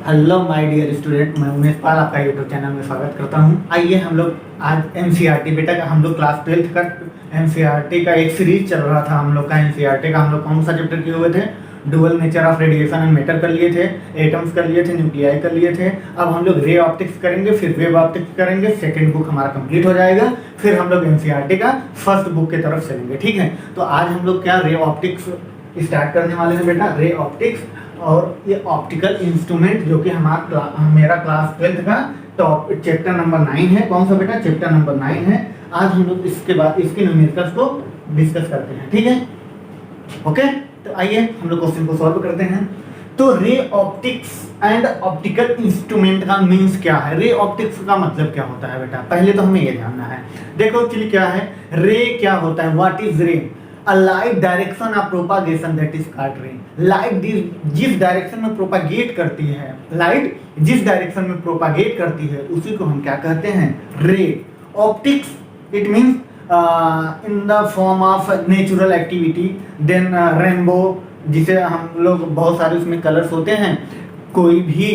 Hello my dear student, मैं उमेश पाल आपका YouTube channel में स्वागत करता हूं। आइए हम लोग आज एनसीईआरटी बेटा हम लोग क्लास 12th का एनसीईआरटी का एक सीरीज चल रहा था। हम लोग का एनसीईआरटी का हम लोग कौन सा चैप्टर किए हुए थे? Dual nature of radiation and matter कर लिए थे, एटम्स कर लिए थे, न्यूक्लियाई कर लिए थे। अब हम लोग रे ऑप्टिक्स करेंगे, फिर वेव ऑप्टिक्स करेंगे। सेकेंड बुक हमारा कंप्लीट हो जाएगा, फिर हम लोग एनसीईआरटी का फर्स्ट बुक की तरफ चलेंगे। ठीक है, तो आज हम लोग क्या रे ऑप्टिक्स स्टार्ट करने वाले हैं बेटा, रे ऑप्टिक्स। और ये ऑप्टिकल इंस्ट्रूमेंट जो कि मेरा क्लास 12th का टॉप चैप्टर नंबर 9 है। कौन सा बेटा? चैप्टर नंबर 9 है। आज हम लोग इसके बाद इसके न्यूमेरिकल्स को डिस्कस करते हैं। ठीक है, ओके। तो आइए हम लोग क्वेश्चन को सॉल्व करते हैं। तो ray optics and optical instrument का मीन्स क्या है? रे ऑप्टिक्स का मतलब क्या होता है बेटा? पहले तो हमें ये जानना है। देखो एक्चुअली क्या है रे, क्या होता है, व्हाट इज रे? A light direction of propagation that is called ray. Light जिस डायरेक्शन में प्रोपागेट करती है, लाइट जिस डायरेक्शन में प्रोपागेट करती है उसी को हम क्या कहते हैं? Ray. Optics it means in the form of natural activity. Then rainbow, जिसे हम लोग बहुत सारे उसमें कलर्स होते हैं। कोई भी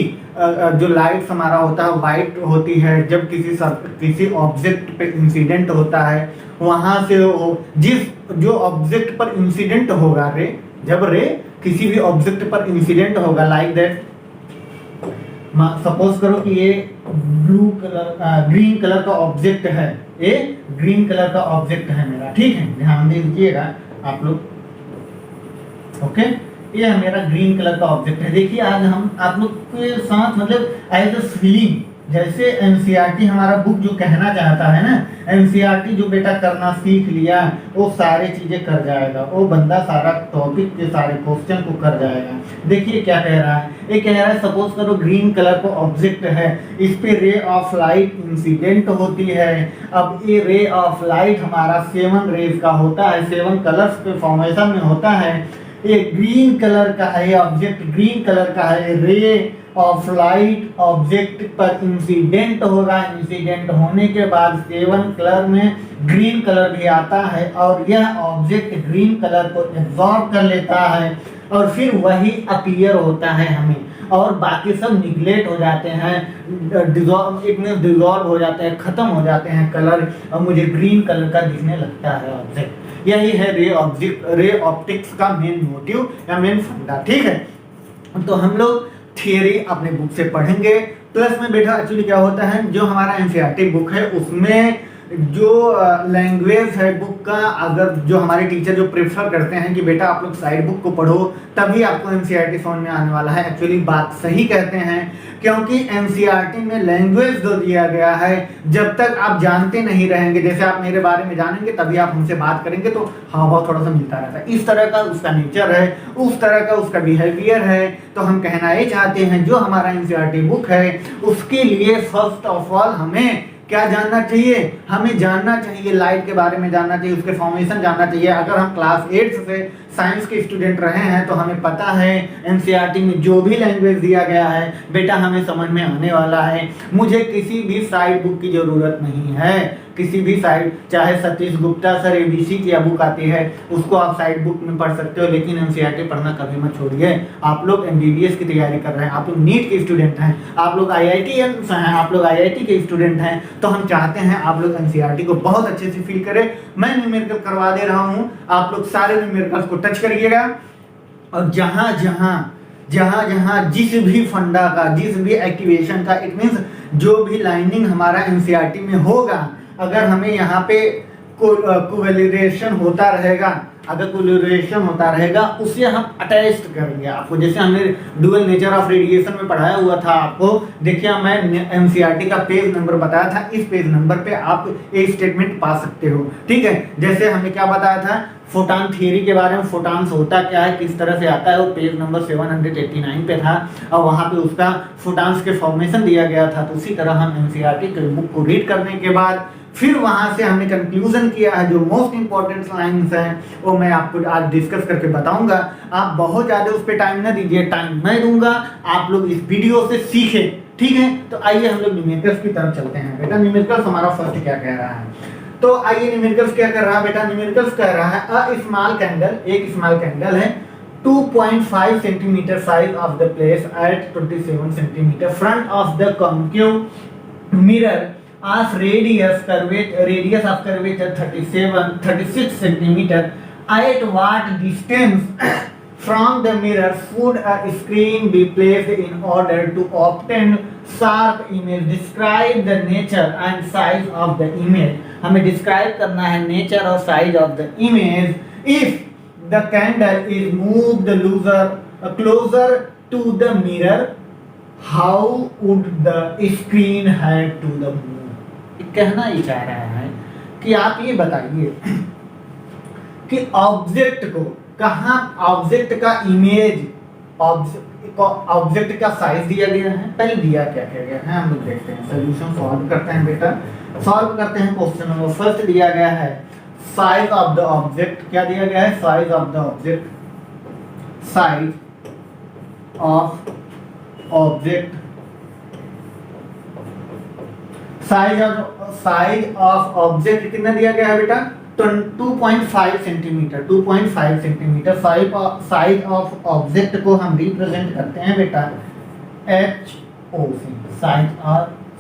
जो लाइट्स हमारा होता है वाइट होती है। जब किसी ऑब्जेक्ट पे इंसिडेंट होता है, वहां से जो ऑब्जेक्ट पर इंसिडेंट होगा रे, जब रे किसी भी ऑब्जेक्ट पर इंसिडेंट होगा, लाइक दैट सपोज करो कि ये ब्लू कलर ग्रीन कलर का ऑब्जेक्ट है, ये ग्रीन कलर का ऑब्जेक्ट है मेरा। ठीक है, ध्यान दीजिएगा आप लोग, ओके। ये मेरा ग्रीन कलर का ऑब्जेक्ट है। देखिए आज हम आप लोग के साथ मतलब एज अ फीलिंग, जैसे एनसीईआरटी हमारा बुक जो कहना चाहता है ना, एनसीईआरटी जो बेटा करना सीख लिया वो सारी चीजें कर जाएगा, वो बंदा सारा टॉपिक के सारे क्वेश्चन को कर जाएगा। देखिए क्या कह रहा है, ये कह रहा है सपोज करो ग्रीन कलर का ऑब्जेक्ट है, इस पे रे ऑफ लाइट इंसिडेंट होती है। अब ये रे ऑफ लाइट हमारा 7 रेज का होता है, 7 कलर्स पे फॉर्मेशन में होता है। ये ग्रीन कलर का है, ऑब्जेक्ट ग्रीन कलर का है। रे ऑफ लाइट ऑब्जेक्ट पर इंसिडेंट होगा, इंसिडेंट होने के बाद 7 कलर में ग्रीन कलर भी आता है और यह ऑब्जेक्ट ग्रीन कलर को एब्जॉर्ब कर लेता है और फिर वही अपीयर होता है हमें, और बाकी सब निगलेक्ट हो जाते हैं, डिजॉल्व हो जाते हैं, खत्म हो जाते हैं कलर, और मुझे ग्रीन कलर का दिखने लगता है ऑब्जेक्ट। यही है रे ऑप्टिक्स का मेन मोटिव या मेन फंडा। ठीक है, तो हम लोग थियरी अपने बुक से पढ़ेंगे, प्लस में बेटा एक्चुअली क्या होता है, जो हमारा एनसीईआरटी बुक है उसमें जो लैंग्वेज है बुक का, अगर जो हमारे टीचर जो प्रेफर करते हैं कि बेटा आप लोग साइड बुक को पढ़ो तभी आपको एनसीईआरटी समझ में आने वाला है, एक्चुअली बात सही कहते हैं। क्योंकि एनसीईआरटी में लैंग्वेज जो दिया गया है, जब तक आप जानते नहीं रहेंगे, जैसे आप मेरे बारे में जानेंगे तभी आप हमसे बात करेंगे, तो हाँ बहुत थोड़ा सा मिलता रहता है। इस तरह का उसका नेचर है, उस तरह का उसका बिहेवियर है। तो हम कहना ये चाहते हैं जो हमारा एनसीईआरटी बुक है उसके लिए फर्स्ट ऑफ ऑल हमें क्या जानना चाहिए? हमें जानना चाहिए लाइट के बारे में जानना चाहिए, उसके फॉर्मेशन जानना चाहिए। अगर हम क्लास 8 से साइंस के स्टूडेंट रहे हैं तो हमें पता है एनसीईआरटी में जो भी लैंग्वेज दिया गया है बेटा हमें समझ में आने वाला है। मुझे किसी भी साइड बुक की जरूरत नहीं है, किसी भी साइड, चाहे सतीश गुप्ता सर एबीसी की बुक आती है उसको आप साइड बुक में पढ़ सकते हो, लेकिन एनसीईआरटी पढ़ना कभी मत छोड़िए। आप लोग एमबीबीएस की तैयारी कर रहे हैं, आप लोग नीट के स्टूडेंट हैं, आप लोग आईआईटीएन हैं, आप लोग आईआईटी के स्टूडेंट हैं, तो हम चाहते हैं आप लोग एनसीईआरटी को बहुत अच्छे से फील करें। मैं न्यूमेरिकल करवा दे रहा हूँ, आप लोग सारे न्यूमेरिकल्स को टच करिएगा और जहां जहां जिस भी फंडा का, जिस भी एक्टिवेशन का, इट मींस जो भी लाइनिंग हमारा एनसीईआरटी में होगा, अगर हमें यहाँ पे कोरिलेशन होता रहेगा, अगर कोरिलेशन होता रहेगा उसे हम अटैच करेंगे आपको। जैसे हमने डुअल नेचर ऑफ रेडिएशन में पढ़ाया हुआ था आपको, देखिए मैं एनसीईआरटी का पेज नंबर बताया था, इस पेज नंबर पे आप एक स्टेटमेंट पा सकते हो। ठीक है, जैसे हमने क्या बताया था फोटॉन थियरी के बारे में, फोटॉन्स होता क्या है, किस तरह से आता है, वो पेज नंबर 789 पे था और वहां पे उसका फोटॉन्स के फॉर्मेशन दिया गया था। तो उसी तरह हम एनसीईआरटी के बुक को रीड करने के बाद फिर वहां से हमने कंक्लूजन किया है, जो मोस्ट इंपॉर्टेंट लाइंस हैं वो मैं आपको आज डिस्कस करके बताऊंगा। आप बहुत ज्यादा उस पर टाइम ना दीजिए, टाइम मैं दूंगा, आप लोग इस वीडियो से सीखें। ठीक है, तो आइए हम लोग न्यूमेरिकल्स की तरफ चलते हैं। बेटा न्यूमेरिकल्स हमारा फर्स्ट क्या कह रहा है, तो आइए न्यूमेरिकल्स क्या कर रहा है बेटा, न्यूमेरिकल्स कह रहा है अ स्मॉल कैंडल, एक स्मॉल कैंडल है 2.5 centimeter size of the place at 27 centimeter front of the concave mirror of radius of curvature 36 centimeter. At what distance from the mirror should a screen be placed in order to obtain sharp image? Describe the nature and size of the image. हमें describe करना है nature और size of the image. If the candle is moved closer to the mirror, how would the screen have to the move? कहना ही चाह रहा है कि आप ये बताइए कि ऑब्जेक्ट को कहाँ, ऑब्जेक्ट का इमेज, ऑब्जेक्ट का साइज दिया गया है, पहले दिया क्या गया है हम लोग देखते हैं, सोल्यूशन सॉल्व करते हैं बेटा, सॉल्व करते हैं। क्वेश्चन नंबर फर्स्ट दिया गया है साइज ऑफ द ऑब्जेक्ट, क्या दिया गया है, size of the object, size of object, size of object कितना दिया गया है बेटा, 2.5 centimetre, 2.5 centimetre. Size of object को हम रिप्रेजेंट करते हैं बेटा HO से,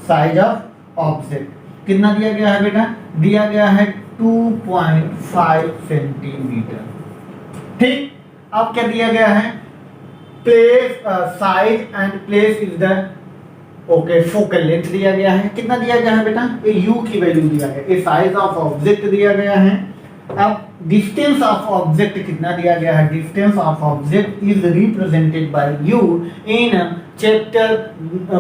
साइज ऑफ ऑब्जेक्ट कितना दिया गया है बेटा, दिया गया है 2.5 सेंटीमीटर। ठीक, अब क्या दिया गया है, place size and place is the okay focal length दिया गया है, कितना दिया गया है बेटा, ये u की वैल्यू दिया गया है, ये साइज ऑफ ऑब्जेक्ट दिया गया है। अब डिस्टेंस ऑफ ऑब्जेक्ट कितना दिया गया है, distance of object is represented by u in chapter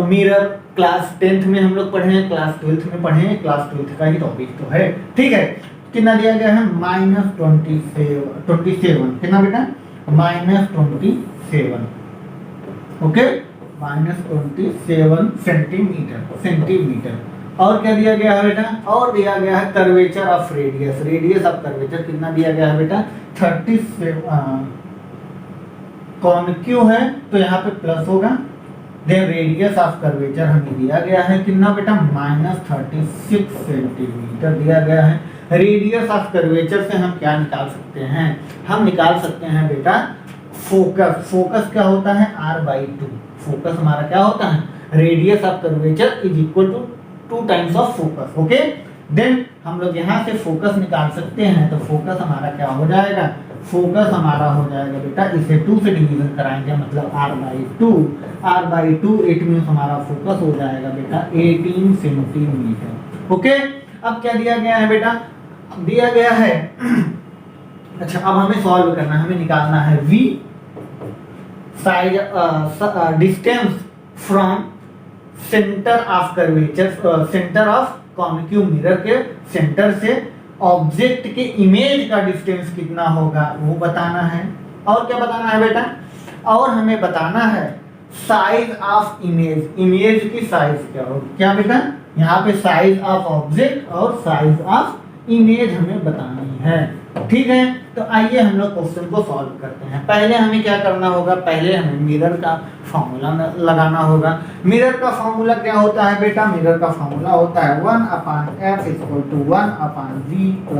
mirror, class 10th में हम लोग पढ़े हैं, क्लास 12th में पढ़े हैं, क्लास 12th का ही टॉपिक तो है। ठीक है, कितना दिया गया है, -27, कितना बेटा, -27, ओके, -27 सेंटीमीटर। और क्या दिया गया है बेटा, और दिया गया है curvature of radius, radius of curvature कितना दिया गया है बेटा, 37, कॉन्क्यू है तो यहाँ पे प्लस होगा, देन रेडियस ऑफ कर्वेचर हमें दिया गया है कितना बेटा, -36 सेंटीमीटर दिया गया है। रेडियस ऑफ कर्वेचर से हम क्या निकाल सकते हैं, हम निकाल सकते हैं बेटा फोकस, फोकस क्या होता है, r/2, फोकस हमारा क्या होता है, radius of curvature is equal to 2 times of focus, okay. Then हम लोग यहाँ से फोकस निकाल सकते हैं, तो फोकस हमारा क्या हो जाएगा, फोकस हमारा हो जाएगा बेटा, इसे 2 से डिवीजन कराएंगे, मतलब r/2 इट मींस हमारा फोकस हो जाएगा बेटा 18 सेंटीमीटर, ओके। अब क्या दिया गया है बेटा, दिया गया है अच्छा, अब हमें सॉल्व करना है, हमें निकालना है v size distance from centre of curvature, centre of concave mirror के सेंटर से ऑब्जेक्ट के इमेज का डिस्टेंस कितना होगा वो बताना है। और क्या बताना है बेटा, और हमें बताना है साइज ऑफ इमेज, इमेज की साइज क्या होगी, क्या बेटा, यहाँ पे साइज ऑफ ऑब्जेक्ट और साइज ऑफ इमेज हमें बतानी है। ठीक है, तो आइए हम लोग क्वेश्चन को सॉल्व करते हैं। पहले हमें क्या करना होगा, पहले हमें मिरर का फॉर्मूला लगाना होगा। मिरर का फॉर्मूला क्या होता है बेटा, मिरर का फॉर्मूला होता है 1/f = 1/v +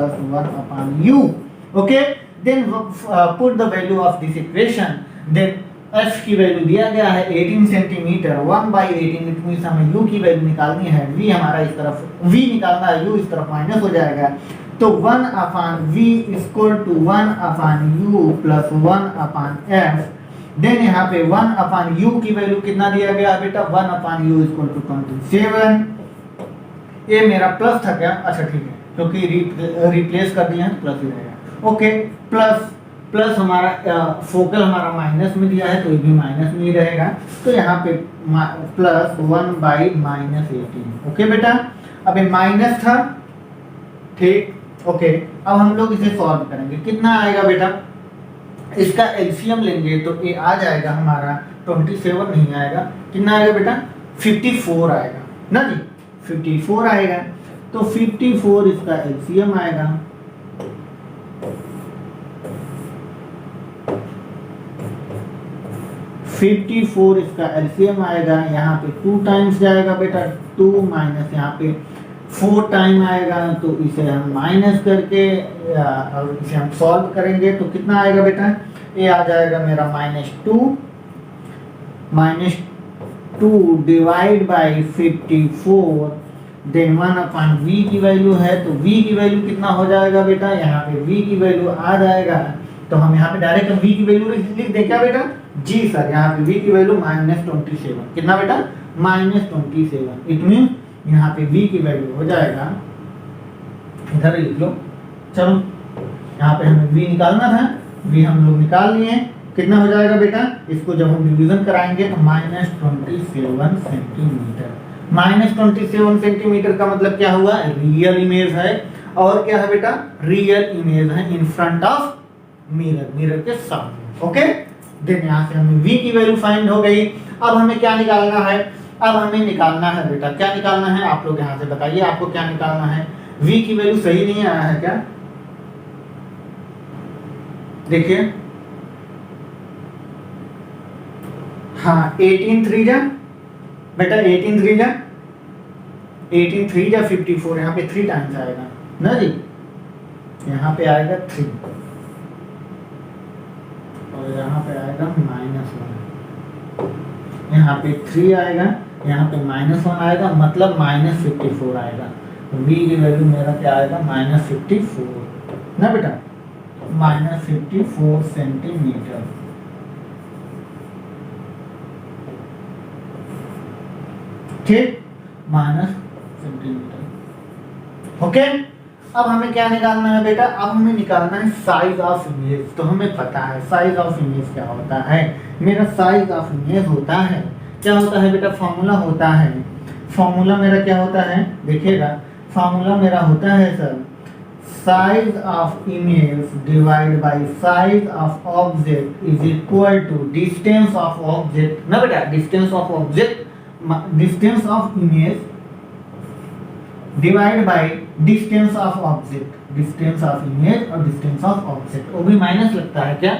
1/u, okay. Then put the value of this equation, then f की वैल्यू दिया गया है 18 सेंटीमीटर, 1/18 इट मींस हमें u की वैल्यू निकालनी है, v हमारा इस तरफ v निकालना है, u इस तरफ माइनस हो जाएगा, तो 1/v = 1/u + 1/f। देन यहाँ पे 1/u की वैल्यू कितना दिया गया बेटा, 1/u = 27। ये मेरा प्लस था क्या, अच्छा ठीक है, क्योंकि रिप्लेस कर दिया है प्लस ही रहेगा, ओके। प्लस हमारा फोकल हमारा माइनस में दिया है तो ये भी माइनस में ही रहेगा, तो यहाँ पे प्लस 1/-18, ओके बेटा। अब ये माइनस था, ठीक, ओके। अब हम लोग इसे सॉल्व करेंगे, कितना आएगा बेटा, इसका एलसीएम लेंगे तो ये आ जाएगा हमारा 27 नहीं आएगा, कितना आएगा बेटा, 54 आएगा ना जी, 54 आएगा, तो 54 इसका एलसीएम आएगा, इसका एलसीएम आएगा, यहाँ पे 2 टाइम्स जाएगा बेटा, 2 माइनस यहाँ पे 4 टाइम आएगा, तो इसे हम माइनस करके और इसे हम सॉल्व करेंगे तो कितना आएगा बेटा, ये आ जाएगा मेरा minus two divide by 54, then 1/v की वैल्यू है, तो v की वैल्यू कितना हो जाएगा बेटा, यहाँ पे v की वैल्यू आ जाएगा, तो हम यहाँ पे डायरेक्ट v की वैल्यू लिख दें क्या बेटा, जी सर, यहाँ पे v की वैल्यू -27, कितना बेटा, -27, इट मीन यहाँ पे v की वैल्यू हो जाएगा, इधर लिख लो, चलो यहाँ पे हमें v निकालना था, v हम लोग निकाल लिए, कितना हो जाएगा बेटा, इसको जब हम डिवीजन कराएंगे तो -27 सेंटीमीटर, -27 सेंटीमीटर का मतलब क्या हुआ, रियल इमेज है, और क्या है बेटा, रियल इमेज है इन फ्रंट ऑफ मिरर के सामने, ओके। देन यहाँ से हमें v की वैल्यू फाइंड हो गई। अब हमें क्या निकालना है, अब हमें निकालना है बेटा, क्या निकालना है, आप लोग यहाँ से बताइए आपको क्या निकालना है, v की वैल्यू सही नहीं आया है क्या, देखिए, हाँ 18 3 जा बेटा, 18 3 जा 54, यहाँ पे 3 टाइम्स आएगा ना जी, यहाँ पे आएगा 3 और यहाँ पे आएगा -1, यहाँ पे 3 आएगा, यहाँ पे -1 आएगा, मतलब -54 आएगा, तो v की वैल्यू मेरा क्या आएगा, -54 ना बेटा, -54 सेंटीमीटर, ठीक, सेंटीमीटर, ओके। अब हमें क्या निकालना है बेटा, अब हमें निकालना है साइज ऑफ इमेज, तो हमें पता है साइज ऑफ इमेज क्या होता है, मेरा साइज ऑफ इमेज होता है, क्या होता है बेटा, फॉर्मूला होता है, फॉर्मूला मेरा क्या होता है, देखिएगा, फॉर्मूला मेरा होता है sir, size of image divide by size of object is equal to distance of object ना बेटा, distance of object, distance of image divide by distance of object, distance of image और डिस्टेंस ऑफ ऑब्जेक्ट, वो भी minus लगता है क्या,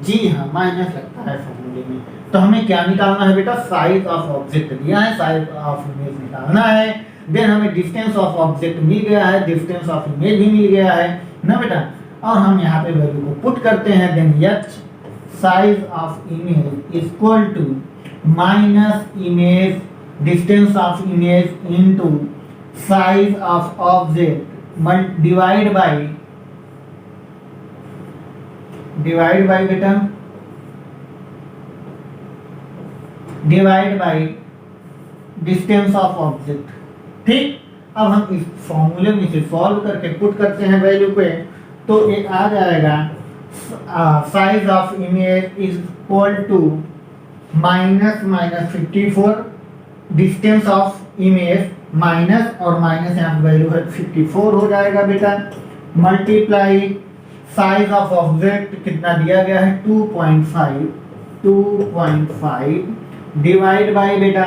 जी हाँ minus लगता है फॉर्मूले में। तो हमें क्या निकालना है बेटा, साइज ऑफ ऑब्जेक्ट दिया है, साइज ऑफ इमेज निकालना है, देन हमें डिस्टेंस ऑफ ऑब्जेक्ट मिल गया है, डिस्टेंस ऑफ इमेज भी मिल गया है ना बेटा, और हम यहाँ पे वैल्यू को पुट करते हैं, then h size of image equal to minus image distance of image into size of object divide by बेटा, divide by distance of object, ठीक। अब हम इस फॉर्मूले में से सॉल्व करके पुट करते हैं वैल्यू पे, तो ये आ जाएगा size of image is equal to -54, distance of image minus और माइनस यहाँ पे वैल्यू है 54 हो जाएगा बेटा, मल्टीप्लाई साइज ऑफ ऑब्जेक्ट कितना दिया गया है 2.5 डिवाइड बाय बेटा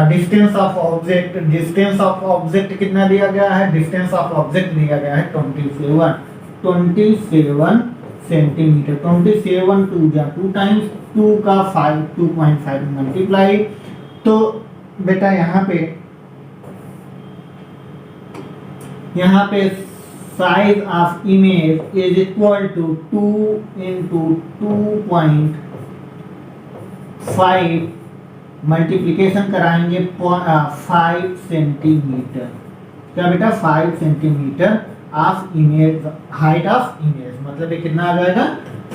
distance of object, distance of object कितना दिया गया है, डिस्टेंस ऑफ ऑब्जेक्ट दिया गया है 27 सेंटीमीटर, 27 2 टाइम्स 2 का 5 2.5 मल्टीप्लाई, तो बेटा यहाँ पे size of image is equal to 2 into 2.5 multiplication कराएंगे 5 सेंटीमीटर, क्या बेटा 5 centimetre of image, height of image, मतलब ये कितना आ जाएगा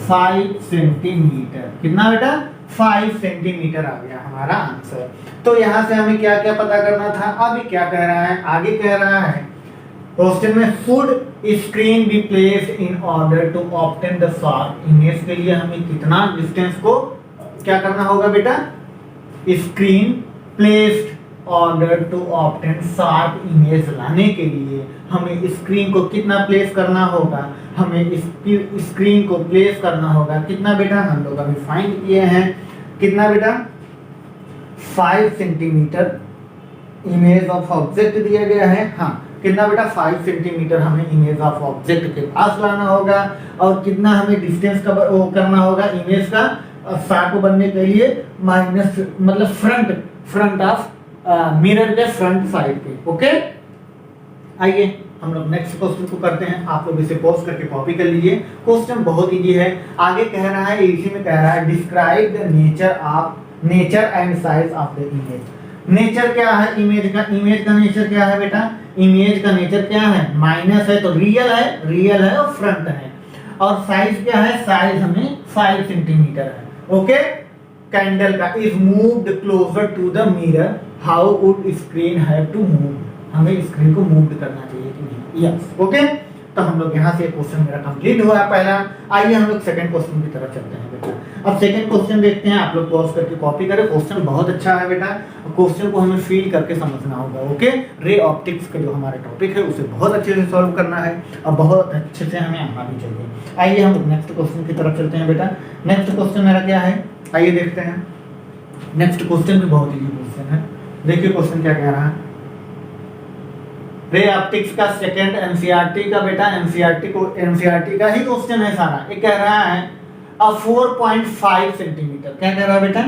5 सेंटीमीटर, कितना बेटा 5 सेंटीमीटर आ गया हमारा आंसर। तो यहाँ से हमें क्या क्या पता करना था, अभी क्या कह रहा है, आगे कह रहा है क्वेश्चन में should screen be placed in order to obtain the sharp image, के लिए हमें कितना डिस्टेंस को क्या करना होगा बेटा, screen placed order to obtain sharp image लाने के लिए हमें स्क्रीन को कितना प्लेस करना होगा, हमें स्क्रीन को प्लेस करना होगा कितना बेटा, हम लोग अभी फाइंड किए हैं कितना बेटा 5 सेंटीमीटर इमेज ऑफ ऑब्जेक्ट दिया गया है, हाँ कितना बेटा 5 सेंटीमीटर हमें इमेज ऑफ ऑब्जेक्ट के पास लाना होगा, और कितना हमें डिस्टेंस का वो करना होगा इमेज का शार्प बनने के लिए माइनस, मतलब फ्रंट ऑफ मिरर के फ्रंट साइड पे, ओके। आइए हम लोग नेक्स्ट क्वेश्चन को करते हैं। आप लोग इसे पॉज करके कॉपी कर लीजिए। क्वेश्चन बहुत इजी है। आगे कह रहा है, इसी में कह रहा है describe the nature and size of the image. Nature क्या है इमेज का? इमेज का नेचर क्या है बेटा? इमेज का नेचर क्या है? माइनस है तो रियल है और फ्रंट है। और साइज क्या है? साइज हमें 5 सेंटीमीटर है। ओके। कैंडल का is moved closer to the mirror, how would screen have to move? हमें स्क्रीन को मूव करना चाहिए कि नहीं? यस। ओके। तो हम लोग यहाँ से क्वेश्चन मेरा कंप्लीट हुआ पहला। आइए हम लोग सेकंड क्वेश्चन की तरफ चलते हैं बेटा। अब सेकंड क्वेश्चन देखते हैं। आप लोग पॉज करके कॉपी करें। क्वेश्चन बहुत अच्छा है बेटा। क्वेश्चन को हमें फील करके समझना होगा। ओके। रे ऑप्टिक्स का जो हमारा टॉपिक है उसे बहुत अच्छे से सॉल्व करना है और बहुत अच्छे से हमें आना भी चाहिए। आइए हम लोग नेक्स्ट क्वेश्चन की तरफ चलते हैं बेटा। नेक्स्ट क्वेश्चन मेरा क्या है? आइए देखते हैं। नेक्स्ट क्वेश्चन भी बहुत इजी क्वेश्चन है। देखिए क्वेश्चन क्या कह रहा है। रे ऑप्टिक्स का सेकंड एनसीईआरटी का बेटा, एनसीईआरटी का ही क्वेश्चन है सारा। ये कह रहा है अ 4.5 सेंटीमीटर, क्या कह रहा है बेटा?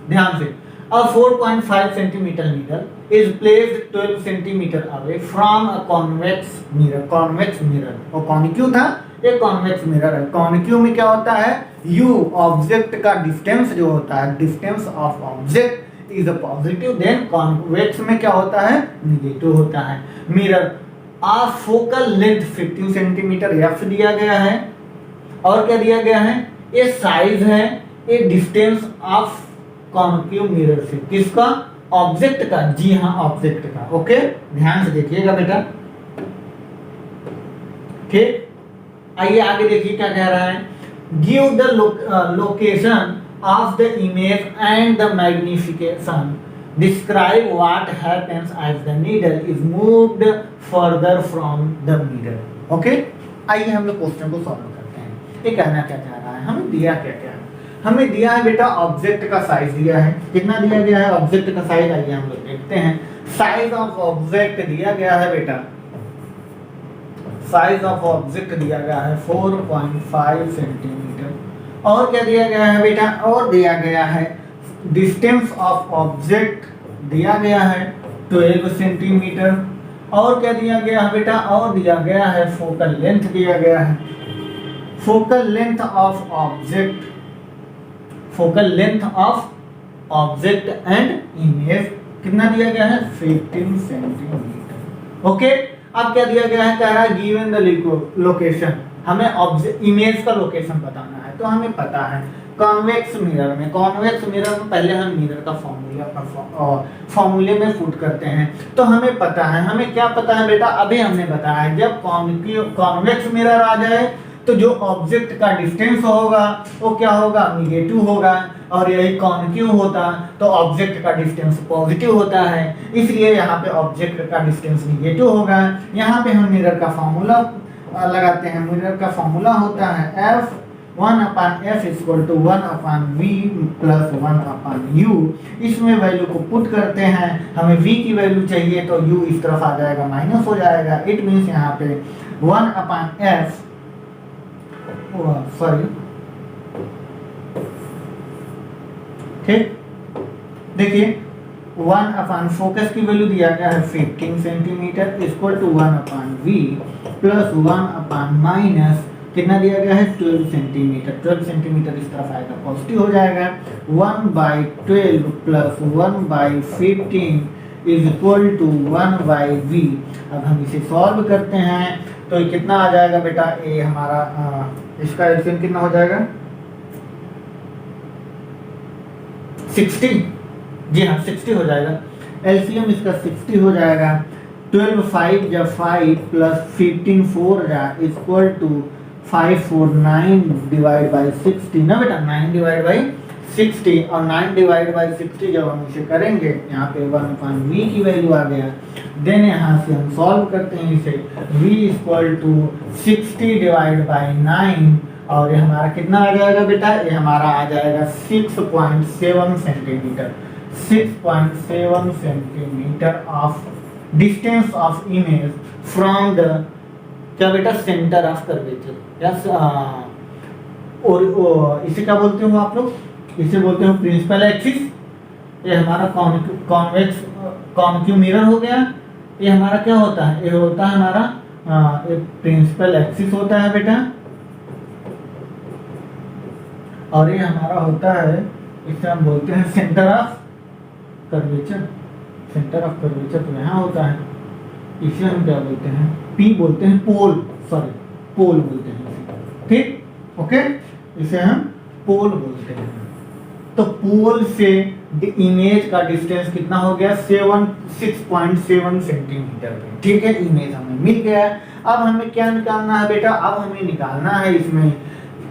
ध्यान से। अ 4.5 centimetre mirror is placed 12 centimetre away from a convex mirror. Convex mirror और कॉन्केव था, ये कॉन्वेक्स मिरर है। कॉन्केव में क्या होता है? यू ऑब्जेक्ट का डिस्टेंस जो होता है, distance of object is a positive, then convex में क्या होता है? नेगेटिव होता है। Mirror of focal length 15 centimetre F दिया गया है। और क्या दिया गया है? ये साइज है, ये डिस्टेंस ऑफ कॉन्केव मिरर से। किसका? ऑब्जेक्ट का। जी हाँ, ऑब्जेक्ट का। ओके, ध्यान से देखिएगा बेटा। ठीक, आइए आगे देखिए क्या कह रहा है। Give the location of the image and the magnification. Describe what happens as the needle is moved further from the mirror. Okay? आइए हम लोग क्वेश्चन को सॉल्व करते हैं। ये कहना क्या चाह रहा है? हमें दिया क्या क्या है? हमें दिया है बेटा ऑब्जेक्ट का साइज दिया है। कितना दिया गया है ऑब्जेक्ट का साइज? आइए हम लोग देखते हैं। साइज ऑफ ऑब्जेक्ट दिया गया है बेटा, साइज ऑफ ऑब्जेक्ट दिया गया है 4.5 सेंटीमीटर। और क्या दिया गया है बेटा? और दिया गया है डिस्टेंस ऑफ ऑब्जेक्ट दिया गया है 12 सेंटीमीटर। और क्या दिया गया है बेटा? और दिया गया है फोकल लेंथ दिया गया है। Focal length of object, focal length of object and image कितना दिया गया है? 15 सेंटीमीटर। ओके। अब क्या दिया गया है? कह रहा है गिवन द लोकेशन। हमें ऑब्जेक्ट इमेज का लोकेशन बताना है। तो हमें पता है कॉन्वेक्स मिरर में, पहले हम मिरर का फॉर्मूले में पुट करते हैं। तो हमें पता है, हमें क्या पता है बेटा? अभी हमने बताया है जब कॉन्वेक्स मिरर आ जाए तो जो ऑब्जेक्ट का डिस्टेंस होगा वो क्या होगा? निगेटिव होगा। और यही कॉन्केव होता तो ऑब्जेक्ट का डिस्टेंस पॉजिटिव होता है, इसलिए यहाँ पे ऑब्जेक्ट का डिस्टेंस निगेटिव होगा। यहाँ पे हम मिरर का फॉर्मूला लगाते हैं। मिरर का फॉर्मूला होता है F 1/f = 1/v + 1/u। इसमें वैल्यू को पुट करते हैं। हमें v की वैल्यू चाहिए तो u इस तरफ आ जाएगा, माइनस हो जाएगा। इट मीन्स यहाँ पे 1/f, सॉरी, ठीक। देखिए 1/, फोकस की वैल्यू दिया गया है 15 सेंटीमीटर = 1/v + 1/- कितना दिया गया है? 12 सेंटीमीटर। 12 सेंटीमीटर इस तरफ आएगा, पॉजिटिव हो जाएगा। 1/12 + 1/15 = 1/v। अब हम इसे सॉल्व करते हैं तो ये कितना आ जाएगा बेटा? ये हमारा इसका एलसीएम कितना हो जाएगा? 60। जी हाँ, 60 हो जाएगा। एलसीएम इसका 60 हो जाएगा। 12 5 + 5 + 15 4 = 549/60 ना बेटा, 9/60। और 9/60 जब हम इसे करेंगे, यहाँ पे 1/v की वैल्यू आ गया। देन यहाँ से हम सॉल्व करते हैं इसे। v = 60/9 और ये हमारा कितना आ जाएगा बेटा? ये हमारा आ जाएगा 6.7 centimetre. 6.7 centimetre of distance of image from the क्या बेटा? Centre of curvature. यस। और इसे क्या बोलते हो आप लोग? इसे बोलते हो प्रिंसिपल एक्सिस। ये हमारा कॉन्वेक्स कॉन्केव मिरर हो गया। ये हमारा क्या होता है, ये होता है हमारा एक प्रिंसिपल एक्सिस होता है बेटा, और ये हमारा होता है, इसे हम बोलते हैं centre of curvature. Centre of curvature तो यहाँ होता है, इसे हम क्या बोलते हैं, पी बोलते हैं, पोल, सॉरी पोल बोलते हैं इसे, ठीक, ओके, इसे हम पोल बोलते हैं। तो पोल से इमेज का डिस्टेंस कितना हो गया, 6.7 सेंटीमीटर पे, ठीक है, इमेज हमें मिल गया है। अब हमें क्या निकालना है बेटा, अब हमें निकालना है, इसमें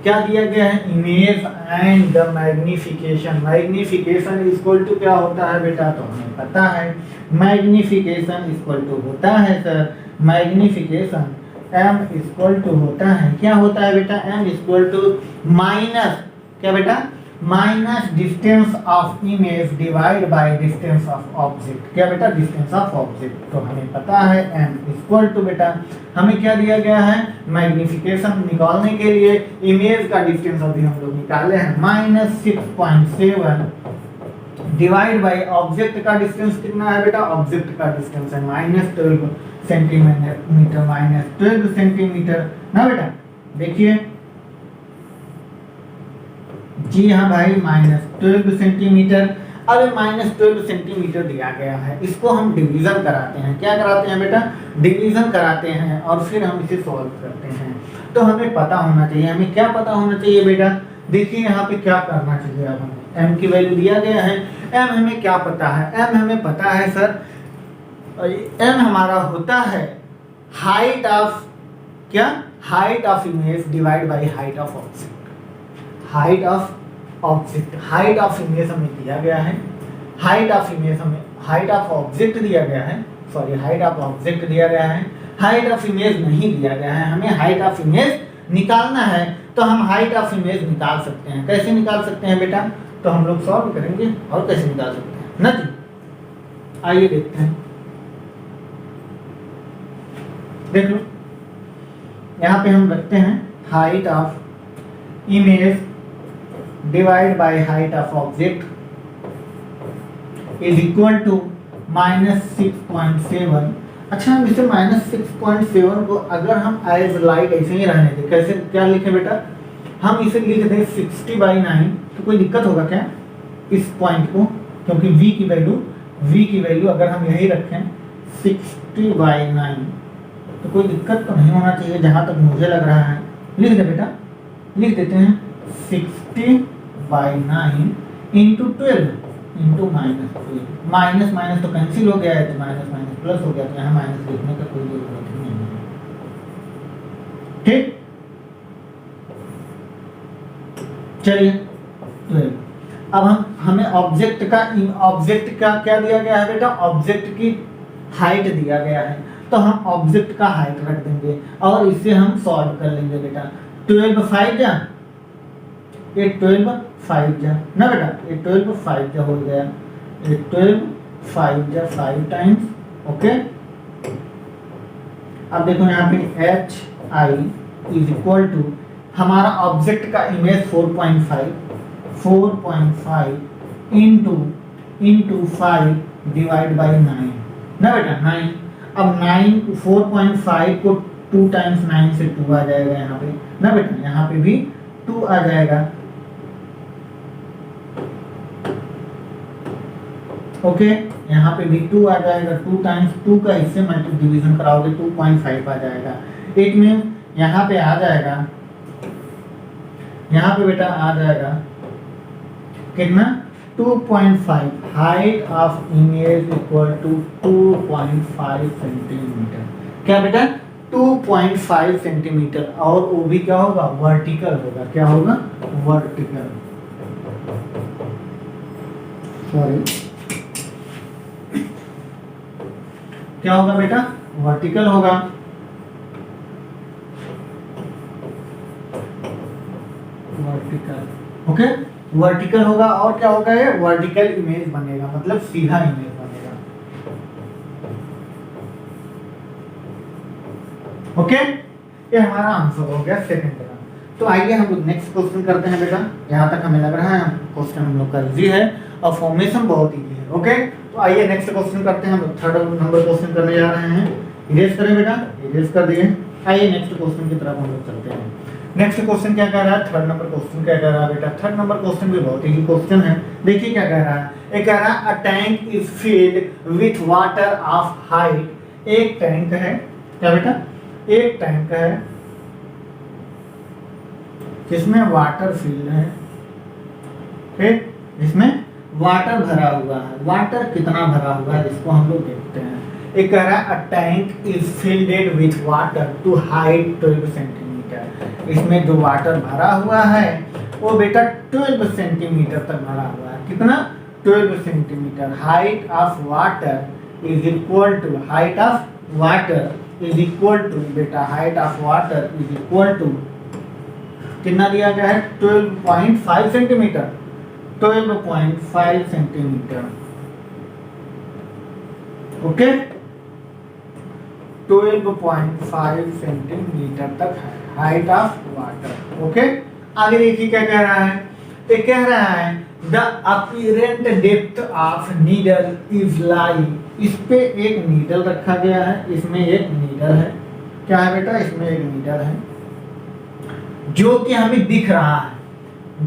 क्या दिया गया है, image and the magnification. Magnification equal to क्या होता है बेटा, तो हमें पता है मैग्निफिकेशन इक्वल टू होता है sir, magnification m equal to होता है, क्या होता है बेटा, m इक्वल टू माइनस क्या बेटा, minus distance of image divide by distance of object, क्या बेटा, डिस्टेंस ऑफ ऑब्जेक्ट। तो हमें पता है m इक्वल टू बेटा, हमें क्या दिया गया है, मैग्निफिकेशन निकालने के लिए इमेज का डिस्टेंस अभी हम लोग निकाले हैं -6.7 डिवाइड बाय ऑब्जेक्ट का डिस्टेंस कितना है बेटा, ऑब्जेक्ट का डिस्टेंस है -12 सेंटीमीटर, -12 सेंटीमीटर ना बेटा। देखिए जी हाँ भाई, -12 सेंटीमीटर। अब -12 सेंटीमीटर दिया गया है, इसको हम डिवीजन कराते हैं, क्या कराते हैं बेटा, डिवीजन कराते हैं, और फिर हम इसे सॉल्व करते हैं। तो हमें पता होना चाहिए, हमें क्या पता होना चाहिए बेटा, देखिए यहाँ पे क्या करना चाहिए। अब हमें m की वैल्यू दिया गया है, m हमें क्या पता है, m हमें पता है सर, m हमारा होता है हाइट ऑफ क्या, height of image divide by height of object. Height of object, height of image हमें दिया गया है, हाइट ऑफ इमेज हमें, हाइट ऑफ ऑब्जेक्ट दिया गया है, सॉरी हाइट ऑफ ऑब्जेक्ट दिया गया है, हाइट ऑफ इमेज नहीं दिया गया है। हमें हाइट ऑफ इमेज निकालना है, तो हम हाइट ऑफ इमेज निकाल सकते हैं। कैसे निकाल सकते हैं बेटा, तो हम लोग सॉल्व करेंगे, और कैसे निकाल सकते हैं ना जी, आइए देखते हैं। देख लो, यहाँ पे हम रखते हैं height of image divide by height of object is equal to -6.7। अच्छा, हम इसे -6.7 को अगर हम एज लाइट ऐसे ही रहने दें, कैसे, क्या लिखे बेटा, हम इसे लिख दें 60/9, तो कोई दिक्कत होगा क्या इस पॉइंट को, क्योंकि v की वैल्यू अगर हम यही रखें 60/9 तो कोई दिक्कत तो नहीं होना चाहिए, जहां तक मुझे लग रहा है। लिख दे बेटा, लिख देते हैं 60/9 इंटू 12 इंटू -12, माइनस माइनस तो कैंसिल हो गया है, तो माइनस माइनस प्लस हो गया, तो यहाँ माइनस लिखने का कोई जरूरत नहीं है, ठीक। चलिए 12। अब हमें ऑब्जेक्ट का क्या दिया गया है बेटा, ऑब्जेक्ट की हाइट दिया गया है, तो हम ऑब्जेक्ट का हाइट रख देंगे और इसे हम सॉल्व कर लेंगे बेटा। 12 5 जा, ये 12 5 जा ना बेटा, ये 12 5 जा हो गया, ये 12 5 जा 5 टाइम्स, ओके। अब देखो यहाँ पे HI इज इक्वल टू हमारा ऑब्जेक्ट का इमेज 4.5 इंटू 5 डिवाइड बाई 9 ना बेटा, 9। अब 4.5 को 2 टाइम्स 9 से 2 आ जाएगा यहाँ पे ना बेटा, यहाँ पे भी 2 आ जाएगा, ओके। यहाँ पे भी 2 आ जाएगा, 2 टाइम्स 2 का इससे मल्टीप्लाई डिवीजन कराओगे 2.5 आ जाएगा। इट मीन यहाँ पे आ जाएगा, यहाँ पे बेटा आ जाएगा कितना, 2.5। Height of image equal to 2.5 centimetre, क्या बेटा 2.5 सेंटीमीटर, और वो भी क्या होगा, वर्टिकल होगा, क्या होगा, वर्टिकल, सॉरी क्या होगा बेटा, वर्टिकल होगा, वर्टिकल, ओके, वर्टिकल होगा। और क्या होगा, ये वर्टिकल इमेज बनेगा, मतलब सीधा इमेज बनेगा, ओके। ये हमारा आंसर हो गया सेकंड का। तो आइए हम लोग नेक्स्ट क्वेश्चन करते हैं बेटा। यहाँ तक हमें लग रहा है क्वेश्चन हम लोग का इजी है, और फॉर्मेशन बहुत ईजी है। ओके, तो आइए नेक्स्ट क्वेश्चन करते हैं। हम थर्ड नंबर क्वेश्चन करने जा रहे हैं। इरेज करें बेटा, इरेज कर दिए। आइए नेक्स्ट क्वेश्चन की तरफ हम लोग चलते हैं। नेक्स्ट क्वेश्चन क्या कह रहा है? थर्ड नंबर क्वेश्चन क्या कह रहा है बेटा? थर्ड नंबर क्वेश्चन भी बहुत ही क्वेश्चन है। देखिए क्या कह रहा है। ये कह रहा है a tank is filled with water of height. एक टैंक है, क्या बेटा? एक टैंक है जिसमें वाटर फिल्ड है, ठीक, जिसमें वाटर भरा हुआ है। वाटर कितना भरा हुआ है इसको हम लोग देखते हैं। एक कह रहा है a tank is filled with water to height 12 centimetre. इसमें जो वाटर भरा हुआ है वो बेटा 12 सेंटीमीटर तक भरा हुआ है। कितना? 12 centimetre. Height of water is equal to, height of water is equal to बेटा, height of water is equal to कितना दिया गया है? 12.5 सेंटीमीटर। 12.5 सेंटीमीटर। ओके, 12.5 सेंटीमीटर तक है हाइट ऑफ वाटर। ओके, आगे देखिए क्या कह रहा है। ये कह रहा है the apparent depth of needle is लाई। इस पे एक नीडल रखा गया है, इसमें एक नीडल है। क्या है बेटा? इसमें एक नीडल है जो कि हमें दिख रहा है।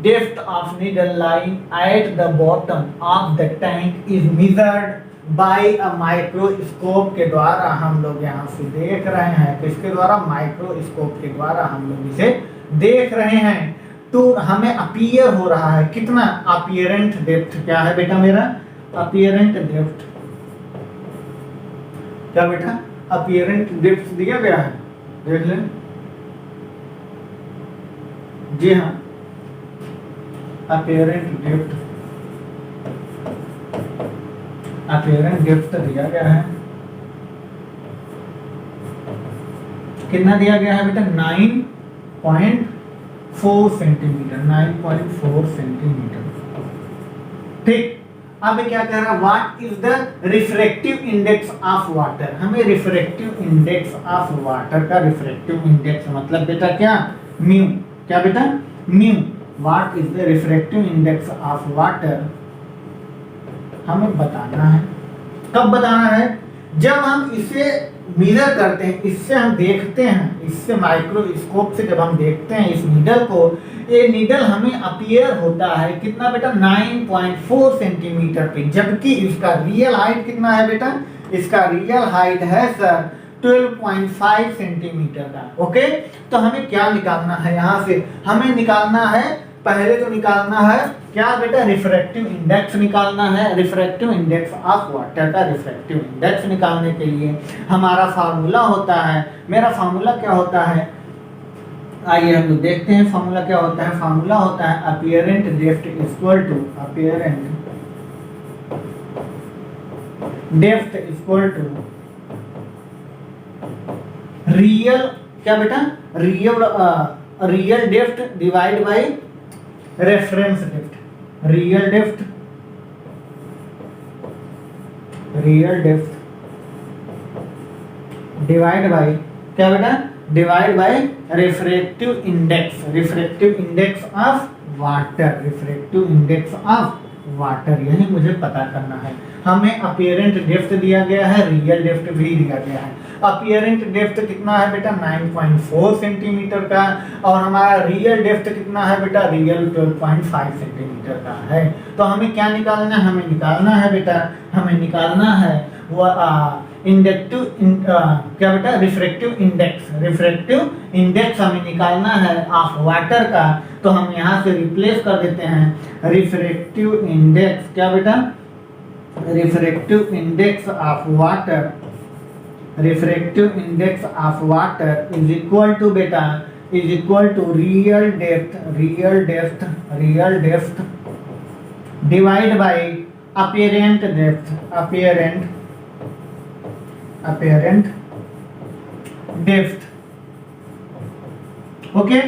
Depth of needle line at the bottom of the tank is measured by a microscope के द्वारा हम लोग यहाँ से देख रहे हैं। किसके द्वारा? माइक्रोस्कोप के द्वारा हम लोग इसे देख रहे हैं। तो हमें अपीयर हो रहा है कितना? अपीयरेंट डेप्थ क्या है बेटा मेरा? अपीयरेंट डेप्थ क्या बेटा? अपीयरेंट डेप्थ दिया गया है, देख लें। जी हाँ, अपीयरेंट डेप्थ, अपीयरेंट डेप्थ दिया गया है। कितना दिया गया है बेटा? 9.4 सेंटीमीटर। 9.4 सेंटीमीटर। ठीक, अब क्या कह रहा है? What is the refractive index of water. हमें रिफ्रैक्टिव इंडेक्स ऑफ वाटर का, रिफ्रैक्टिव इंडेक्स मतलब बेटा क्या? म्यू। क्या बेटा? Mu. What is the refractive index of water हमें बताना है। कब बताना है? जब हम इसे मेजर करते हैं, इससे हम देखते हैं, इससे माइक्रोस्कोप से जब हम देखते हैं इस नीडल को, ये नीडल हमें अपीयर होता है कितना बेटा? 9.4 सेंटीमीटर पे। जबकि इसका रियल हाइट कितना है बेटा? इसका रियल हाइट है सर 12.5 सेंटीमीटर का। ओके, तो हमें क्या निकालना है यहाँ से? हमें निकालना है, पहले तो निकालना है क्या बेटा? रिफ्रैक्टिव इंडेक्स निकालना है। रिफ्रैक्टिव इंडेक्स ऑफ वाटर का रिफ्रैक्टिव इंडेक्स निकालने के लिए हमारा फार्मूला होता है, मेरा फार्मूला क्या होता है? आइए हम लोग देखते हैं फार्मूला क्या होता है। फार्मूला होता है apparent depth equal to, apparent depth equal to real, क्या बेटा? Real depth divide by reference depth. Real depth, real depth divide by क्या बेटा? Divide by refractive index, refractive index of water, refractive index of water. यही मुझे पता करना है। हमें अपीयरेंट डेप्थ दिया गया है, रियल डेप्थ भी दिया गया है। अपीयरेंट डेप्थ कितना है बेटा? 9.4 सेंटीमीटर का, और हमारा रियल डेप्थ कितना है बेटा? रियल 12.5 सेंटीमीटर का है। तो हमें क्या निकालना है? हमें निकालना है बेटा, हमें निकालना है वो इंडेक्टिव क्या बेटा? Refractive index. रिफ्रैक्टिव इंडेक्स हमें निकालना है ऑफ वाटर का। तो हम यहाँ से रिप्लेस कर देते हैं रिफ्रैक्टिव इंडेक्स, क्या बेटा? Refractive index of water, refractive index of water is equal to बेटा, is equal to real depth, real depth, real depth divide by apparent depth, apparent, apparent depth. Okay,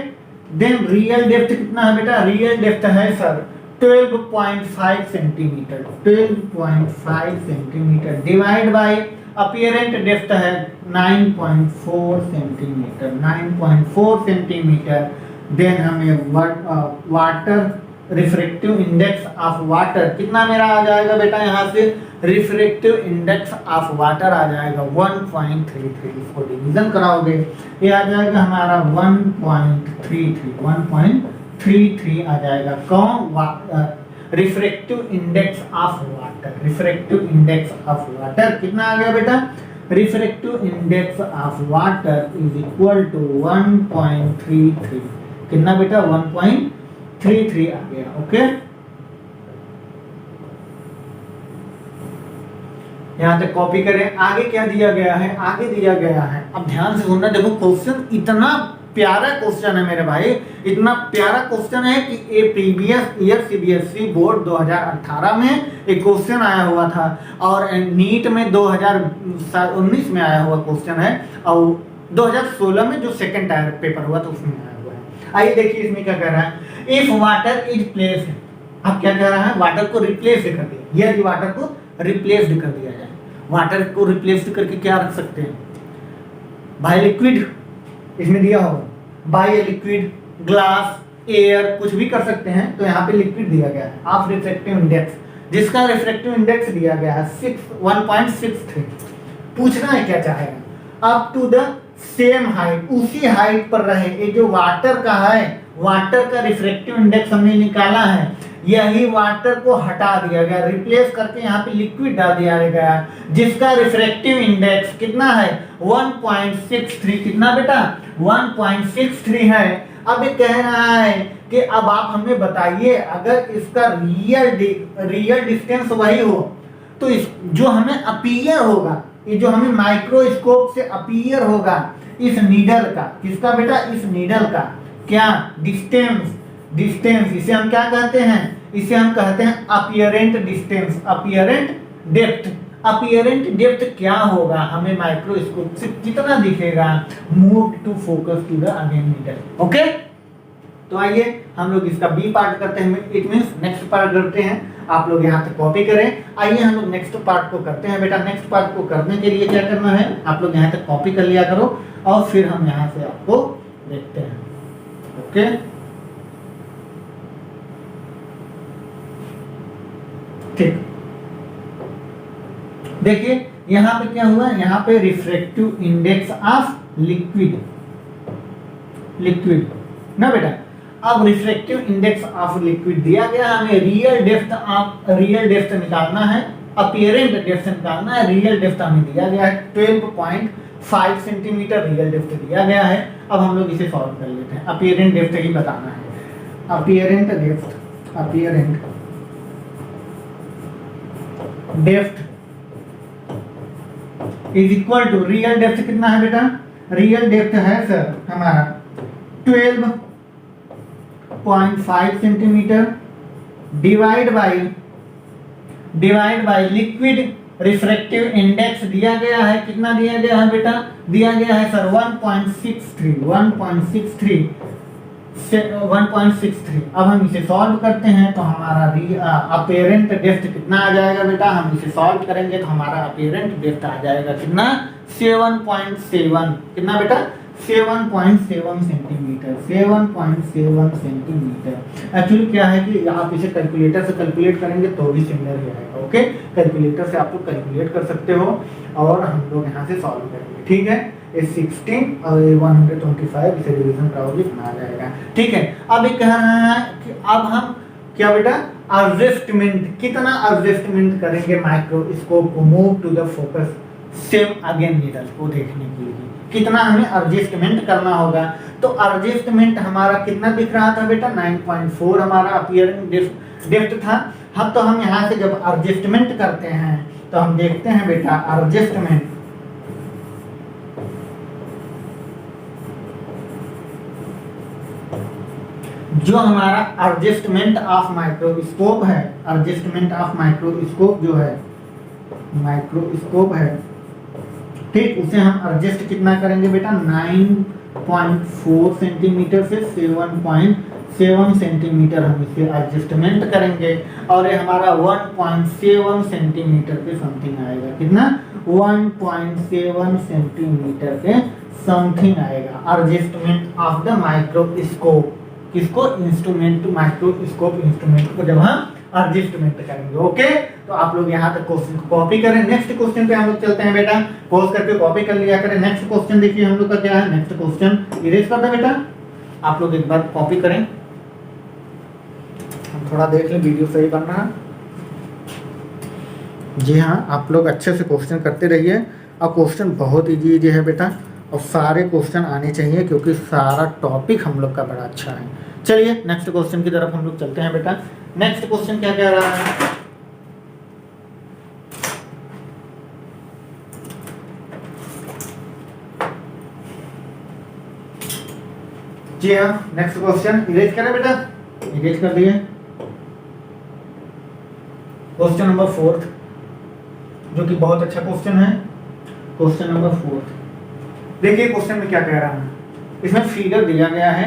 then real depth कितना है बेटा? Real depth है sir 12.5 centimetre, 12.5 centimetre divide by apparent depth है 9.4 centimetre, 9.4 centimetre. Then हमें water refractive index of water कितना मेरा आ जाएगा बेटा, यहाँ से रिफ्रैक्टिव इंडेक्स ऑफ वाटर आ जाएगा 1.33। इसको डिवीजन कराओगे ये आ जाएगा हमारा 1.33 आ जाएगा। कौन? Refractive index of water, refractive index of water कितना आ गया बेटा, refractive index of water is equal to 1.33। कितना बेटा, 1.33 आ गया। ओके, यहां तक कॉपी करें। आगे क्या दिया गया है, आगे दिया गया है, अब ध्यान से सुनना। देखो क्वेश्चन इतना प्यारा क्वेश्चन है मेरे भाई, इतना प्यारा क्वेश्चन है कि ये प्रीवियस ईयर सीबीएसई बोर्ड 2018 में एक क्वेश्चन आया हुआ था और नीट में 2019 में आया हुआ क्वेश्चन है और 2016 में जो सेकंड टायर पेपर हुआ था उसमें आया हुआ है। आइए देखिए इसमें क्या कह रहा है, इफ वाटर इज प्लेस, अब क्या कह रहा है, वाटर को रिप्लेस कर दिया, यदि वाटर को रिप्लेस्ड कर दिया जाए। वाटर को रिप्लेस्ड करके क्या रख सकते हैं भाई, लिक्विड इसमें दिया होगा, बाय लिक्विड, ग्लास, एयर, कुछ भी कर सकते हैं। तो यहाँ पे लिक्विड दिया गया है ऑफ रिफ्रैक्टिव इंडेक्स, जिसका रिफ्रैक्टिव इंडेक्स दिया गया है 1.63। पूछना है क्या चाहेगा, up to the same height, उसी हाइट पर रहे। ये जो वाटर का है, वाटर का रिफ्रैक्टिव इंडेक्स हमने निकाला है, यही वाटर को हटा दिया गया, रिप्लेस करके यहाँ पे लिक्विड डाल दिया गया, जिसका रिफ्रैक्टिव इंडेक्स कितना है, 1.63। कितना बेटा, 1.63 है। अब ये कह रहा है कि अब आप हमें बताइए, अगर इसका रियल डिस्टेंस वही हो तो इस जो हमें अपीयर होगा, ये जो हमें माइक्रोस्कोप से अपीयर होगा इस नीडल का, किसका बेटा, इस नीडल का क्या डिस्टेंस, डिस्टेंस इसे हम क्या कहते हैं, इसे हम कहते हैं apparent distance, apparent depth. Apparent depth क्या होगा, हमें माइक्रोस्कोप से कितना दिखेगा, move to focus to the again needle. Okay, तो आइए हम लोग इसका बी पार्ट करते हैं, इट मींस नेक्स्ट पार्ट करते हैं। आप लोग यहाँ तक कॉपी करें। आइए हम लोग नेक्स्ट पार्ट को करते हैं। बेटा नेक्स्ट पार्ट को करने के लिए क्या करना है, आप लोग यहाँ तक कॉपी कर लिया करो और फिर हम यहाँ से आपको देखते हैं। ओके, ठीक, देखिए यहाँ पे क्या हुआ, यहाँ पे refractive index of liquid, liquid ना बेटा। अब रिफ्रैक्टिव इंडेक्स ऑफ लिक्विड दिया गया, हमें रियल डेप्थ निकालना है, अपीयरेंट डेप्थ निकालना है। रियल डेप्थ हमें दिया गया है 12.5 सेंटीमीटर रियल डेप्थ दिया गया है। अब हम लोग इसे सॉल्व कर लेते हैं, अपीयरेंट डेप्थ ही बताना है। Apparent depth, apparent depth is equal to real depth कितना है बेटा, रियल डेप्थ है सर हमारा 12.5 centimetre divide by liquid refractive index दिया गया है, कितना दिया गया है बेटा, दिया गया है सर 1.63। अब हम इसे सॉल्व करते हैं तो हमारा अपीयरेंट डेप्थ कितना आ जाएगा बेटा, हम इसे सॉल्व करेंगे तो हमारा अपीयरेंट डेप्थ आ जाएगा कितना, 7.7। कितना बेटा, 7.7 सेंटीमीटर, 7.7 सेंटीमीटर। एक्चुअली क्या है कि आप इसे कैलकुलेटर से कैलकुलेट करेंगे तो भी सिमिलर ही आएगा। ओके, कैलकुलेटर से आप लोग कैलकुलेट कर सकते हो और हम लोग यहाँ से सॉल्व करेंगे। ठीक है, ये 16 और 125 इसे डिवीजन कराओगे इतना आ जाएगा। ठीक है, अब ये कह रहा है कि अब हम क्या बेटा, एडजस्टमेंट, कितना एडजस्टमेंट करेंगे माइक्रोस्कोप को move to the focus same again needle को देखने के लिए, कितना हमें एडजस्टमेंट करना होगा। तो एडजस्टमेंट हमारा कितना दिख रहा था बेटा, 9.4 हमारा अपीयरेंट डेप्थ था। तो हम यहाँ से जब एडजस्टमेंट करते हैं तो हम देखते हैं बेटा, एडजस्टमेंट जो हमारा एडजस्टमेंट ऑफ माइक्रोस्कोप है, एडजस्टमेंट ऑफ माइक्रोस्कोप जो है, माइक्रोस्कोप है, ठीक, उसे हम एडजस्ट कितना करेंगे बेटा, 9.4 सेंटीमीटर से 7.7 सेंटीमीटर हम इसे एडजस्टमेंट करेंगे और ये हमारा 1.7 सेंटीमीटर के समथिंग आएगा। कितना, 1.7 सेंटीमीटर के समथिंग आएगा एडजस्टमेंट ऑफ द माइक्रोस्कोप। किसको, इंस्ट्रूमेंट माइक्रोस्कोप इंस्ट्रूमेंट को जब हम एडजस्टमेंट करेंगे। ओके, तो आप लोग यहाँ तक क्वेश्चन को कॉपी करें। नेक्स्ट क्वेश्चन पे हम लोग चलते हैं बेटा, पॉज करके कॉपी कर लिया करें। नेक्स्ट क्वेश्चन देखिए हम लोग का क्या है, नेक्स्ट क्वेश्चन इरेज कर दे बेटा, आप लोग एक बार कॉपी करें, हम थोड़ा देख लें वीडियो सही बन रहा है। जी हाँ, आप लोग अच्छे से क्वेश्चन करते रहिए, और क्वेश्चन बहुत इजी है बेटा, और सारे क्वेश्चन आने चाहिए क्योंकि सारा टॉपिक हम लोग का बड़ा अच्छा है। चलिए नेक्स्ट क्वेश्चन की तरफ हम लोग चलते हैं बेटा। नेक्स्ट क्वेश्चन क्या कह रहा है, जी हाँ, नेक्स्ट क्वेश्चन इरेज करें बेटा, इरेज कर दिए। क्वेश्चन नंबर 4 जो कि बहुत अच्छा क्वेश्चन है, क्वेश्चन नंबर 4 देखिए क्वेश्चन में क्या कह रहा है। इसमें फिगर दिया गया है,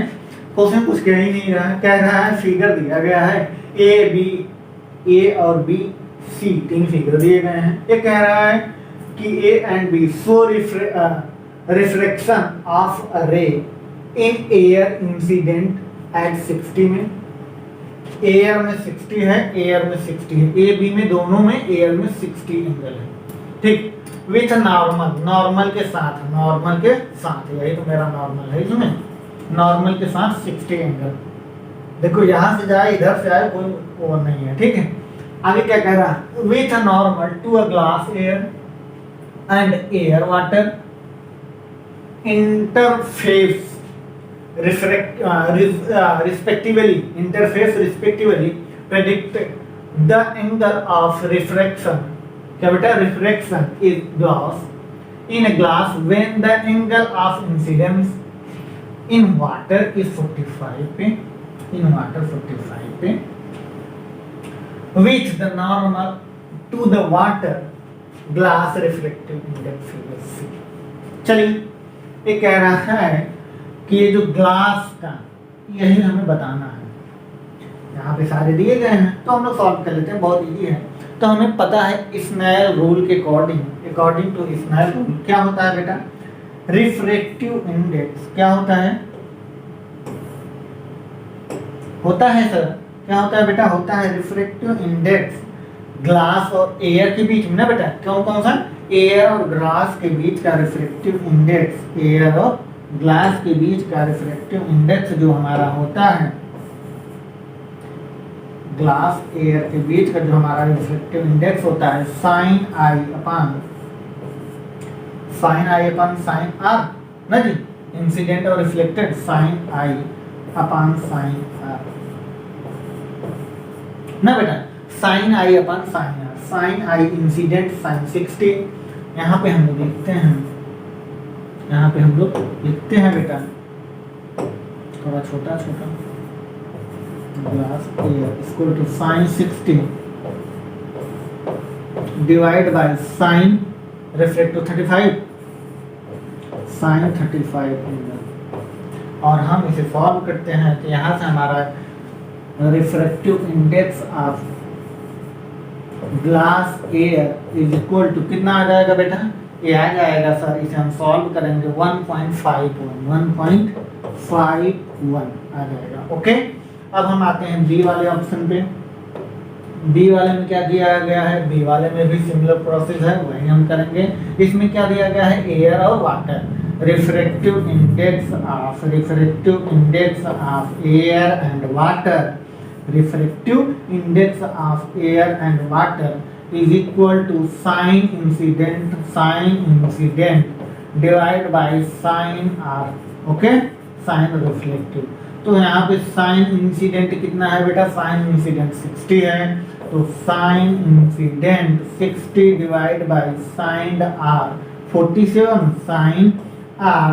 क्वेश्चन कुछ कह ही नहीं रहा है, कह रहा है फिगर दिया गया है ए और बी सी, 3 फिगर दिए गए हैं। ये कह रहा है कि A and B show reflection of a ray in air incident at 60 में, एयर में 60 है, एयर में 60 है, ए बी में दोनों में एयर में 60 एंगल है, ठीक, विथ नॉर्मल, नॉर्मल के साथ, यही तो मेरा नॉर्मल है, इसमें नॉर्मल के साथ 60 एंगल। देखो यहाँ से जाए इधर से आए, कोई वो नहीं है, ठीक है। आगे क्या कह रहा है, with normal to a glass air and air water interface respectively predict the angle of refraction, क्या बेटा, refraction is glass in a glass when the angle of incidence in water is 45 पे, in water 45 पे, with the normal to the water glass refractive index figure C। चलिए ये कह रहा है कि ये जो ग्लास का, यही हमें बताना है। यहाँ पे सारे दिए गए हैं तो हम लोग सॉल्व कर लेते हैं, बहुत इजी है। तो हमें पता है स्नेल रूल के अकॉर्डिंग टू स्नेल रूल क्या होता है बेटा, रिफ्रैक्टिव इंडेक्स क्या होता है, सर क्या होता है बेटा, होता है रिफ्रैक्टिव इंडेक्स ग्लास और एयर के बीच में ना बेटा, कौन सा, एयर और ग्लास के बीच का रिफ्रैक्टिव इंडेक्स, एयर और ग्लास के बीच का रिफ्रैक्टिव इंडेक्स जो हमारा होता है, ग्लास एयर के बीच का जो हमारा रिफ्रैक्टिव इंडेक्स होता है, sine i upon sine r ना जी, इंसिडेंट और reflected sine i upon sine r ना बेटा, sine i upon sine r, sine i incident sine 60। यहाँ पे हम लोग लिखते हैं, बेटा थोड़ा छोटा glass air equal to sine 60 divide by sine reflective 35, sine 35 angle, और हम इसे सॉल्व करते हैं तो यहाँ से हमारा refractive index of glass air is equal to कितना आ जाएगा बेटा, ये आ जाएगा सर, इसे हम सॉल्व करेंगे 1.51 आ जाएगा। ओके, अब हम आते हैं बी वाले ऑप्शन पे। बी वाले में क्या दिया गया है, बी वाले में भी सिमिलर प्रोसेस है, वही हम करेंगे। इसमें क्या दिया गया है, एयर और water, refractive index of air and water, refractive index of air and water is equal to sin incident divided by sin r, okay, sin reflective. तो यहाँ पे sin इंसिडेंट कितना है बेटा, sin इंसिडेंट 60 है, तो sin incident 60 divide bye sin r 47, sin r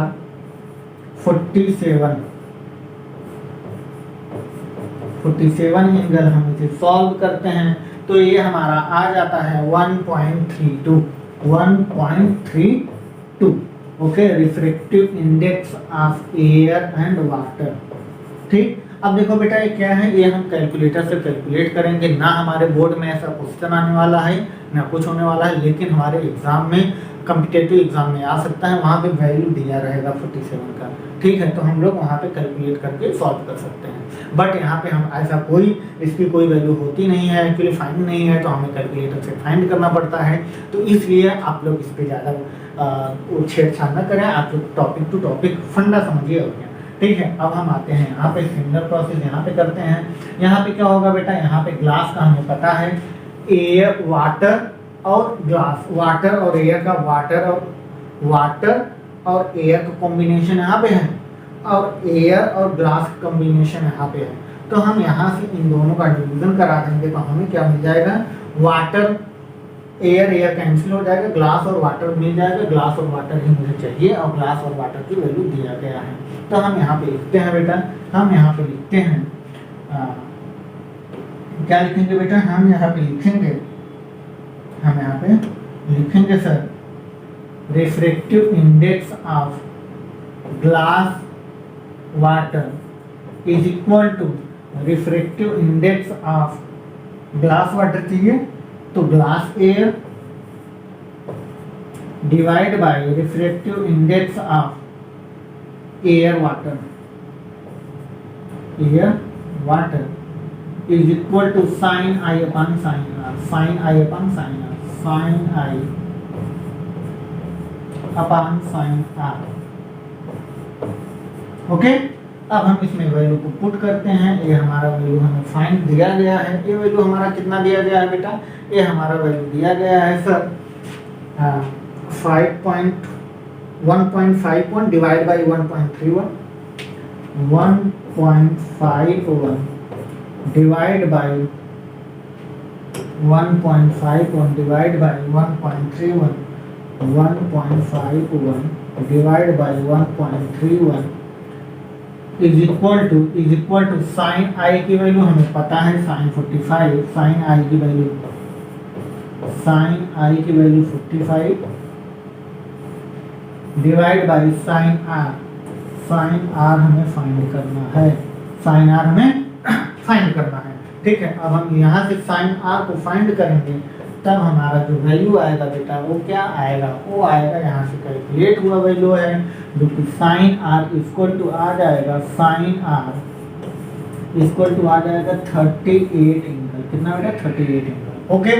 47 angle हम इसे सॉल्व करते हैं तो ये हमारा आ जाता है 1.32, okay, refractive index of air and water. ठीक, अब देखो बेटा ये क्या है, ये हम कैलकुलेटर से कैलकुलेट करेंगे, ना हमारे बोर्ड में ऐसा क्वेश्चन आने वाला है ना कुछ होने वाला है, लेकिन हमारे एग्जाम में कॉम्पिटिटिव एग्जाम में आ सकता है, वहाँ पे वैल्यू दिया रहेगा 47 का, ठीक है। तो हम लोग वहाँ पे कैलकुलेट करके सॉल्व कर सकते हैं, बट यहाँ पे हम ऐसा कोई इसकी कोई वैल्यू होती नहीं है, एक्चुअली फाइंड नहीं है, तो हमें कैलकुलेटर से फाइंड करना पड़ता है। तो इसलिए आप लोग इस पर ज़्यादा छेड़छाड़ न करें, आप लोग टॉपिक टू टॉपिक फंडा समझिए और क्या, ठीक है। अब हम आते हैं यहाँ पे सिमिलर प्रोसेस यहाँ पे करते हैं। यहाँ पे क्या होगा बेटा, यहाँ पे ग्लास का हमें पता है, एयर वाटर और ग्लास, वाटर और एयर का, वाटर और एयर का कॉम्बिनेशन यहाँ पे है, और एयर और ग्लास का कॉम्बिनेशन यहाँ पे है। तो हम यहाँ से इन दोनों का डिवीजन करा देंगे, तो हमें क्या मिल जाएगा, वाटर एयर कैंसिल हो जाएगा, ग्लास और वाटर मिल जाएगा, ग्लास और वाटर ही मुझे चाहिए, और ग्लास और वाटर की वैल्यू दिया गया है। तो हम यहाँ पे लिखते हैं बेटा, हम यहाँ पे लिखते हैं क्या लिखेंगे बेटा, हम यहाँ पे लिखेंगे sir, refractive index of glass water is equal to refractive index of glass water चाहिए, तो glass air divide by refractive index of air water is equal to sin I upon sin R, sin I upon sin R, sin I upon sin R। Okay, अब हम इसमें value को put करते हैं। ये हमारा वैल्यू हमें find दिया गया है, ये वैल्यू हमारा कितना दिया गया है बेटा, ये हमारा वैल्यू दिया गया है sir 1.51 divide by 1.31, 1.51 divide by 1.51 divide by 1.31, 1.51 divide by 1.31 is equal to sine i की वैल्यू हमें पता है साइन 45, साइन आई की value 45 divide by sine r हमें फाइंड करना है, साइन आर हमें फाइंड करना है, ठीक है। अब हम यहाँ से साइन आर को फाइंड करेंगे, तब हमारा जो वैल्यू आएगा बेटा वो क्या आएगा, वो आएगा यहाँ से कैलकुलेट हुआ वैल्यू है, जो कि साइन आर इक्वल टू आ जाएगा, साइन आर इक्वल टू आ जाएगा 38 एंगल, कितना बेटा 38 एंगल। ओके,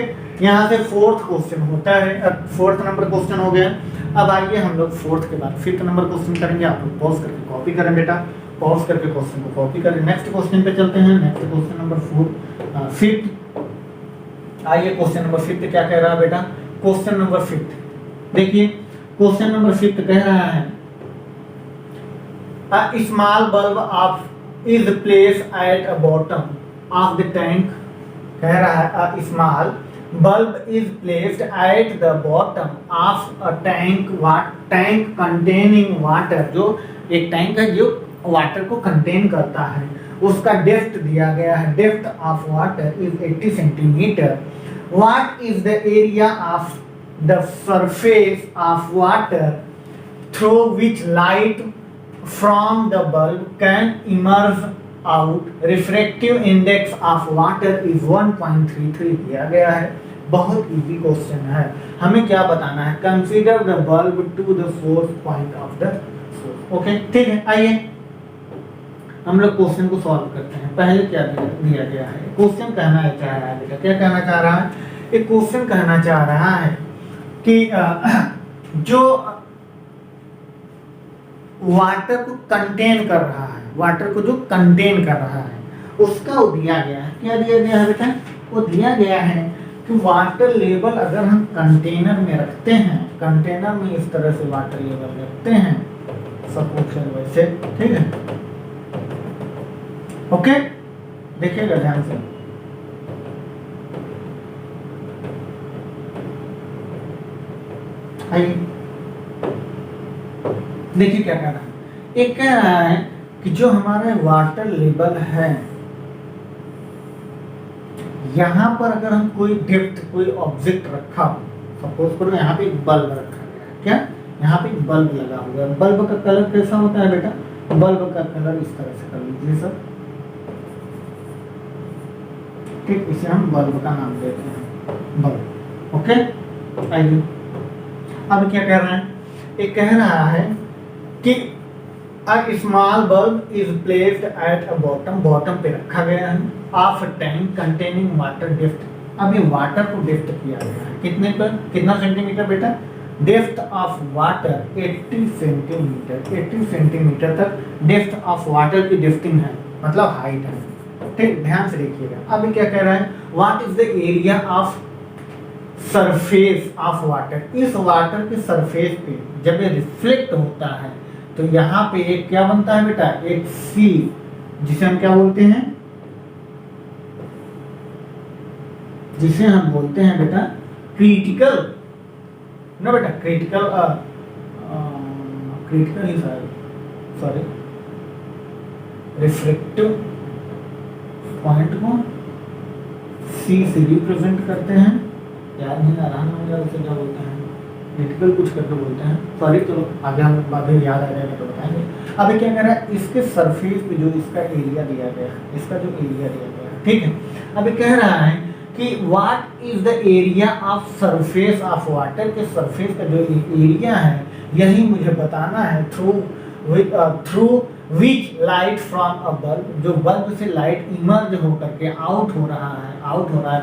यहाँ से फोर्थ क्वेश्चन होता है, अब फोर्थ नंबर क्वेश्चन हो गया। अब आइए हम लोग फोर्थ के बाद फिफ्थ नंबर क्वेश्चन करेंगे। आप लोग पॉज करके कॉपी करें बेटा, पॉज करके क्वेश्चन को कॉपी करें। नेक्स्ट क्वेश्चन पे चलते हैं, नेक्स्ट क्वेश्चन नंबर फिफ्थ। आइए क्वेश्चन नंबर फिफ्थ क्या कह रहा है बेटा, क्वेश्चन नंबर फिफ्थ देखिए, क्वेश्चन नंबर फिफ्थ कह रहा है a small bulb of is placed at a bottom of the tank, कह रहा है a small bulb is placed at the bottom of a tank containing water, जो एक tank है जो वाटर को कंटेन करता है, उसका डेप्थ दिया गया है, depth of water is 80 centimetre. What is the area of the surface of water through which light from the bulb can emerge out, refractive index of water is 1.33 दिया गया है। बहुत इजी क्वेश्चन है, हमें क्या बताना है, consider the bulb to the source point of the source. Okay, ठीक है, आइए हम लोग क्वेश्चन को सॉल्व करते हैं। पहले क्या दिया गया है, क्वेश्चन कहना चाह रहा है बेटा, क्या कहना चाह रहा है, एक क्वेश्चन कहना चाह रहा है कि जो वाटर को कंटेन कर रहा है, वाटर को जो कंटेन कर रहा है उसका वो दिया गया है। क्या दिया गया है बेटा, वो दिया गया है कि वाटर लेवल अगर हम कंटेनर में रखते हैं, कंटेनर में इस तरह से वाटर लेवल रखते हैं सपोज वैसे, ठीक है। ओके, देखिएगा ध्यान से, आइए देखिए क्या कह रहा है। एक कह रहा है कि जो हमारे वाटर लेवल है, यहाँ पर अगर हम कोई डेप्थ कोई ऑब्जेक्ट रखा, सपोज करो यहाँ पे एक बल्ब रखा गया है, क्या यहाँ पे एक बल्ब लगा हुआ है। बल्ब का कलर कैसा होता है बेटा, बल्ब का कलर इस तरह से कर लीजिए सर, ठीक, इसे हम बल्ब का नाम देते हैं, बल्ब। ओके, आइए अब क्या कह रहा है, ये कह रहा है कि a small bulb is placed at a bottom, bottom पे रखा गया है, of tank containing water depth. अब ये वाटर को डेप्थ किया गया है कितने पर, कितना सेंटीमीटर बेटा, depth of water 80 centimetre, 80 centimetre तक डेप्थ ऑफ वाटर की डेप्थिंग है, मतलब हाइट है। ठीक, ध्यान से देखिएगा। अब क्या कह रहा है, what is the area of surface of water, इस वाटर के सरफेस पे जब ये रिफ्लेक्ट होता है तो यहाँ पे एक क्या बनता है बेटा, एक सी, जिसे हम क्या बोलते हैं, जिसे हम बोलते हैं बेटा क्रिटिकल, ना बेटा क्रिटिकल, क्रिटिकल ही सॉरी रिफ्लेक्टिव पॉइंट को सी से रिप्रेजेंट करते हैं, याद नहीं आ रहा ना मुझे उसे क्या बोलते हैं, क्रिटिकल कुछ करके बोलते हैं, सॉरी, चलो आगे हम बाद में याद आ जाएगा तो बताएंगे। अब क्या कह रहा है, इसके सरफेस पे जो इसका एरिया दिया गया है, इसका जो एरिया दिया गया है, ठीक है। अब कह रहा है कि what is the area of surface of water, के सरफेस का जो एरिया है यही मुझे बताना है, through which light from a bulb, जो बल्ब से लाइट इमर्ज होकर के आउट हो रहा है,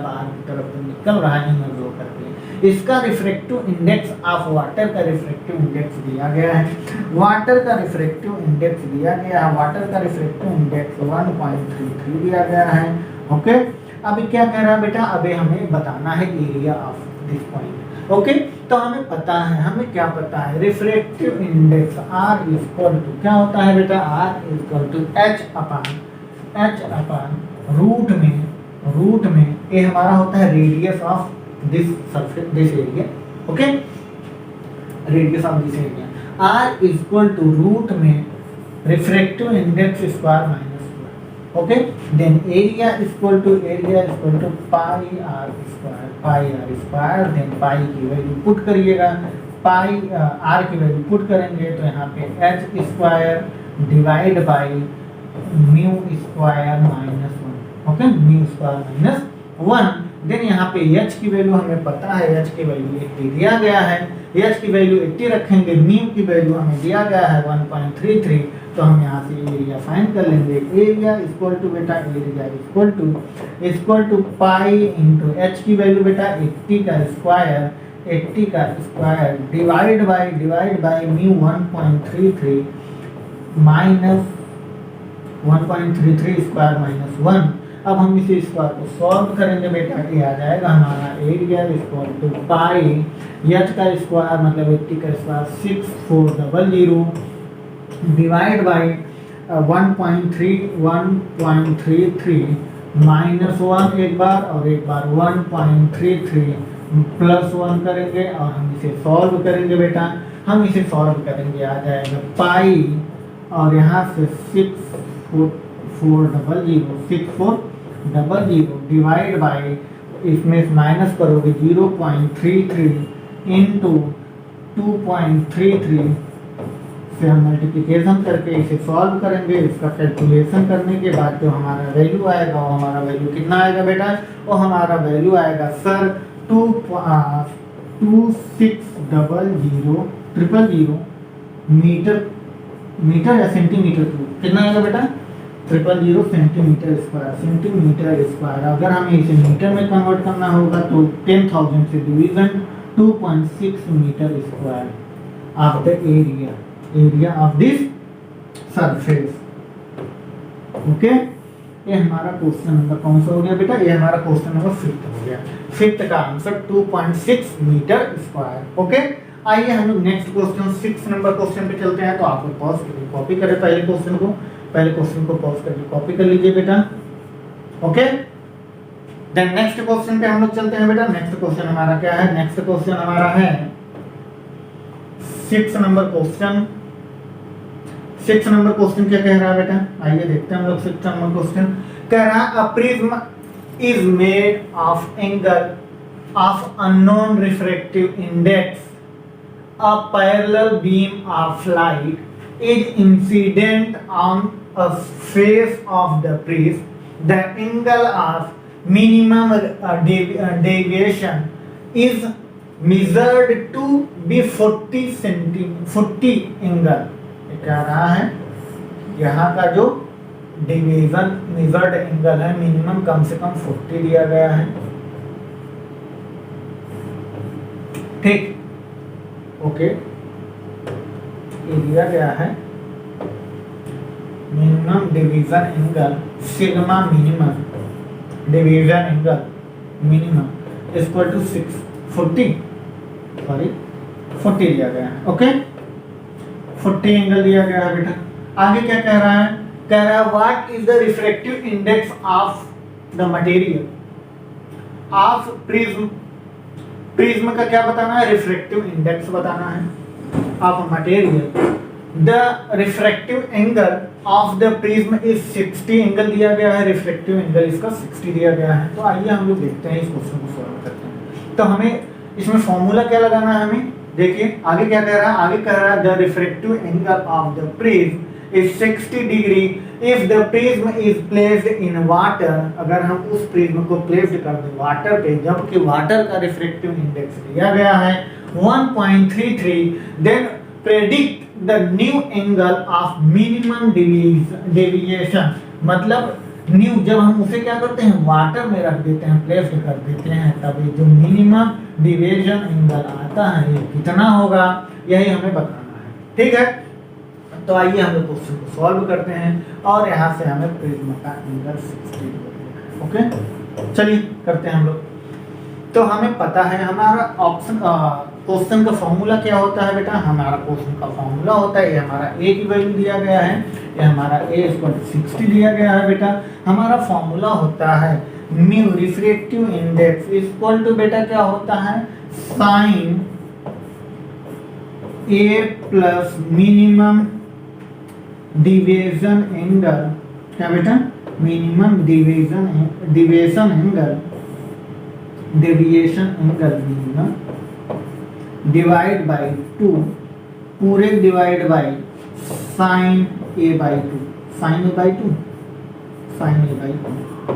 बाहर की तरफ निकल रहा है इमर्ज होकर के, इसका रिफ्रैक्टिव इंडेक्स ऑफ वाटर का रिफ्रैक्टिव इंडेक्स दिया गया है, वाटर का रिफ्रैक्टिव इंडेक्स दिया गया है, वाटर का रिफ्रैक्टिव इंडेक्स 1.33 दिया गया है। ओके, अभी क्या कह रहा है बेटा, अभी हमें बताना है area of this point. Okay, तो हमें पता है, हमें क्या पता है, refractive index R equal to क्या होता है बेटा, R equal to H upon root में ये हमारा होता है radius of this surface, this area. Okay, radius of this area R equal to root में refractive index square minus, okay, then area equal to pi r square, then pi की value put करिएगा, pi r की value put करेंगे तो यहाँ पे h square divide by mu square minus 1, okay, mu square minus 1। Then यहाँ पे H की वैल्यू हमें पता है, एच की वैल्यू 80 दिया गया है, एच की वैल्यू 80 रखेंगे, म्यू की वैल्यू हमें दिया गया है 1.33, तो हम यहाँ से एरिया फाइंड कर लेंगे। एरिया इक्वल टू बेटा, area equal to pi into h की वैल्यू बेटा 80 का square divide by mu 1.33 minus 1.33 square minus 1। अब हम इसे स्क्वायर को सॉल्व करेंगे बेटा, ये आ जाएगा हमारा area equal to pi h का स्क्वायर मतलब 80 का स्क्वायर 6400 डिवाइड बाई 1.33 माइनस 1 एक बार और एक बार 1.33 प्लस 1 करेंगे और हम इसे सॉल्व करेंगे बेटा, हम इसे सॉल्व करेंगे, आ जाएगा पाई और यहाँ से 6400 डिवाइड बाई, इसमें माइनस करोगे 0.33 इंटू 2.33 से हम मल्टीप्लिकेशन करके इसे सॉल्व करेंगे। इसका कैलकुलेशन करने के बाद जो हमारा वैल्यू आएगा, वो हमारा वैल्यू कितना आएगा बेटा, वो हमारा वैल्यू आएगा सर 2600 मीटर या सेंटीमीटर, कितना आएगा बेटा, 000 सेंटीमीटर स्क्वायर। अगर हमें इसे मीटर में कन्वर्ट करना होगा तो 10,000 से division 2.6 metre square of the area of this surface. Okay, ये हमारा क्वेश्चन नंबर कौन सा हो गया बेटा, ये हमारा क्वेश्चन नंबर 5 हो गया। 5 का आंसर 2.6 मीटर स्क्वायर। ओके, आइए हम लोग नेक्स्ट क्वेश्चन 6 नंबर क्वेश्चन पे चलते हैं। तो आप लोग पॉज करके कॉपी करें पहले क्वेश्चन को पॉज करके कॉपी कर लीजिए बेटा। ओके, देन नेक्स्ट क्वेश्चन पे हम लोग चलते हैं बेटा। नेक्स्ट क्वेश्चन हमारा क्या है, नेक्स्ट क्वेश्चन हमारा है 6 नंबर क्वेश्चन। 6 नंबर क्वेश्चन क्या कह रहा है बेटा, आइए देखते हैं हम लोग। 6 नंबर क्वेश्चन कह रहा है a prism is made of angle of unknown refractive index, a parallel beam of light is incident on a face of the prism. The angle of minimum deviation is measured to be 40 angle, क्या रहा है यहाँ का जो division measured angle है minimum कम से कम 40 दिया गया है, ठीक, ओके, ये दिया गया है minimum division angle sigma minimum division angle minimum equal to 40 दिया गया है, ओके, 40 एंगल दिया गया है बेटा। आगे क्या कह रहा है, कह रहा है what is the refractive index of the material of prism, prism का क्या बताना है, रिफ्रैक्टिव इंडेक्स बताना है of material. The refractive angle of the prism is 60 angle दिया गया है, रिफ्रैक्टिव एंगल इसका 60 दिया गया है। तो आइए हम लोग देखते हैं इस क्वेश्चन को सॉल्व करते हैं। तो हमें इसमें फॉर्मूला क्या लगाना है, हमें देखिए आगे क्या कह रहा है, आगे कह रहा है the refractive angle of the prism is 60 degree if the prism is placed in water, अगर हम उस प्रिज्म को प्लेस्ड कर दें वाटर पे, जबकि वाटर का रिफ्रैक्टिव इंडेक्स दिया गया है 1.33, then predict the new angle of minimum deviation, मतलब न्यू जब हम उसे क्या करते हैं वाटर में रख देते हैं, प्लेस कर देते हैं, तब ये जो मिनिमम डिविएशन एंगल आता है ये कितना होगा, यही हमें बताना है, ठीक है। तो आइए हम लोग क्वेश्चन को सॉल्व करते हैं और यहाँ से हमें प्रिज्म का एंगल 60 ओके, चलिए करते हैं हम लोग। तो हमें पता है हमारा ऑप्शन क्वेश्चन का फॉर्मूला क्या होता है बेटा, हमारा क्वेश्चन का फॉर्मूला होता है, ये हमारा ए की वैल्यू दिया गया है, ये हमारा ए इक्वल टू 60 दिया गया है बेटा। हमारा फॉर्मूला होता है mu refractive index equal to बेटा क्या होता है sine A plus minimum deviation angle, क्या बेटा minimum deviation angle minimum divide by 2 पूरे divide by sine A by 2 sine A by 2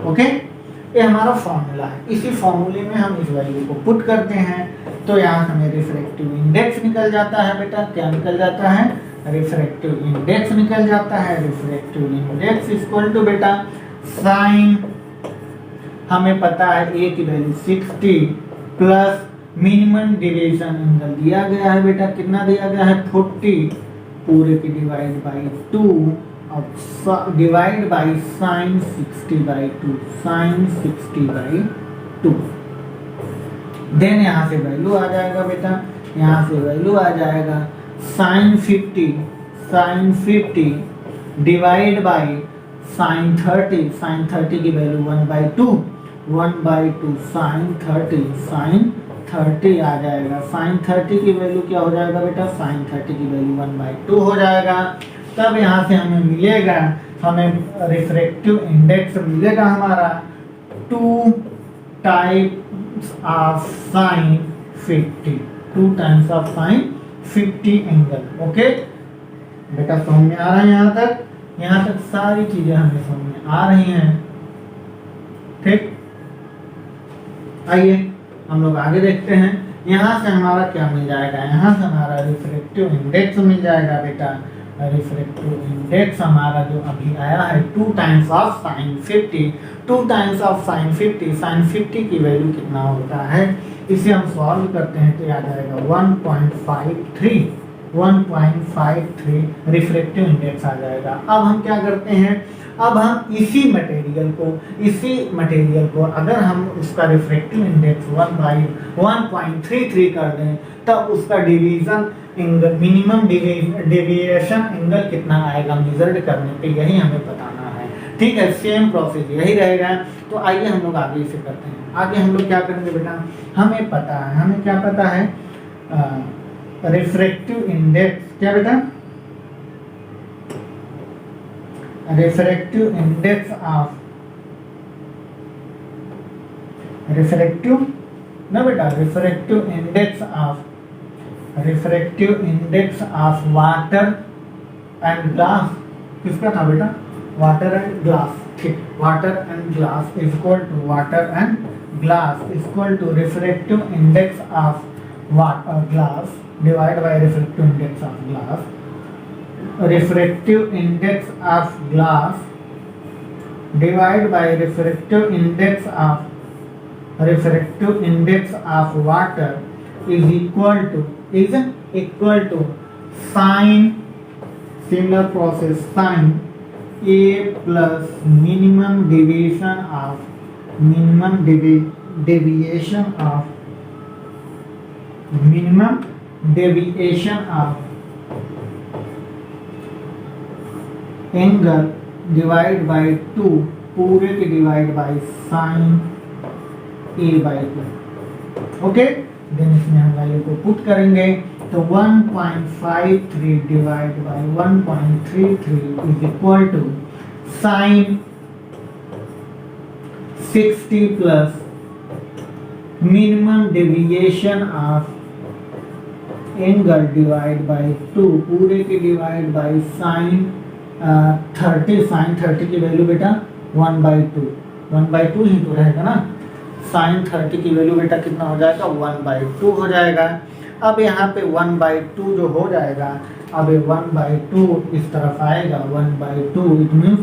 okay, ये हमारा फॉर्मूला है। इसी फॉर्मूले में हम इस वैल्यू को पुट करते हैं तो यहाँ हमें रिफ्रैक्टिव इंडेक्स निकल जाता है बेटा, क्या निकल जाता है रिफ्रैक्टिव इंडेक्स निकल जाता है। रिफ्रैक्टिव इंडेक्स इक्वल टू बेटा साइन, हमें पता है ए की value 60 plus minimum deviation angle दिया गया है बेटा, कितना दिया गया है 40 पूरे की डिवाइड बाई 2 अब divide by sine 60 by 2 sine 60 by 2, then यहाँ से वैल्यू आ जाएगा बेटा, यहाँ से वैल्यू आ जाएगा साइन 50 डिवाइड बाई साइन 30 की वैल्यू 1/2 साइन 30 आ जाएगा। साइन 30 की वैल्यू क्या हो जाएगा बेटा, साइन 30 की वैल्यू 1/2 हो जाएगा। तब यहाँ से हमें मिलेगा, हमें रिफ्रैक्टिव इंडेक्स मिलेगा हमारा 2 times of sine 50 angle. Okay बेटा समझ में आ रहा है, यहाँ तक सारी चीजें हमें समझ में आ रही हैं, ठीक। आइए हम लोग आगे देखते हैं, यहाँ से हमारा क्या मिल जाएगा, यहाँ से हमारा रिफ्रैक्टिव इंडेक्स मिल जाएगा बेटा। रिफ्रैक्टिव इंडेक्स हमारा जो अभी आया है 2 times of sine 50, 2 times of sine 50, sine 50 की वैल्यू कितना होता है, इसे हम सॉल्व करते हैं तो याद आएगा 1.53 रिफ्रैक्टिव इंडेक्स आ जाएगा। अब हम क्या करते हैं, अब हम इसी मटेरियल को अगर हम उसका रिफ्रैक्टिव इंडेक्स 1.33 कर दें तब उसका division angle minimum deviation angle कितना आएगा मेजर्ड करने पे, यही हमें बताना है, ठीक है। सेम प्रोसेस यही रहेगा। तो आइए हम लोग आगे इसे करते हैं। आगे हम लोग क्या करेंगे बेटा, हमें पता है, हमें क्या पता है रिफ्रैक्टिव इंडेक्स, क्या बेटा refractive index of refractive index of water and glass, किसका था बेटा, वाटर एंड ग्लास, ठीक। Water and glass equal to refractive index of glass divided by refractive index of glass. Refractive index of glass divided by refractive index of water is equal to sin, similar process, sin A plus minimum deviation of angle divide by 2 पूरे के divide by sine A by 2. Okay, then इसमें हम value को put करेंगे तो 1.53 divide by 1.33 is equal to sine 60 plus minimum deviation of angle divide by 2 पूरे के divide by sign 30. Sign 30 की वैल्यू बेटा 1/2 ही तो रहेगा ना. साइन 30 की वैल्यू बेटा कितना हो जाएगा 1/2 हो जाएगा. अब यहाँ पे 1/2 जो हो जाएगा, अब ये 1/2 इस तरफ आएगा 1/2 इट मीन्स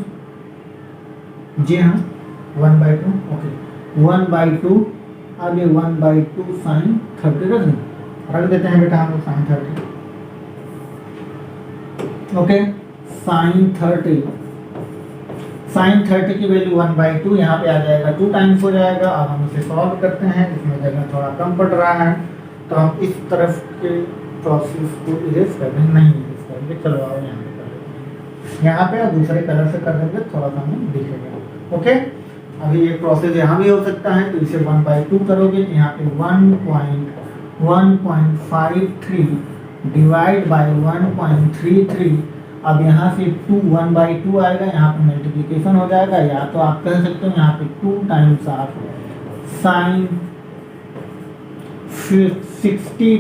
जी हाँ 1/2. ओके 1/2. अब ये 1/2 साइन 30 रख देते हैं बेटा हम लोग साइन 30. ओके साइन 30 की वैल्यू 1/2 यहाँ पे आ जाएगा 2 टाइम्स हो जाएगा. अब हम इसे सॉल्व करते हैं. इसमें जगह थोड़ा कम पड़ रहा है तो हम इस तरफ के प्रोसेस को इरेज कर देंगे, नहीं इरेज करेंगे. चलो आओ यहाँ पे कर देते हैं. यहाँ पे और दूसरे कलर से कर देंगे, थोड़ा सा हमें दिखेगा. ओके, अभी ये प्रोसेस यहाँ भी हो सकता है तो इसे 1/2 करोगे तो यहाँ पे 1.53 डिवाइड बाय 1.33. अब यहाँ से 1/2 आएगा, यहाँ पे मल्टीप्लिकेशन हो जाएगा, या तो आप कह सकते हो यहाँ पे 2 times of sine 60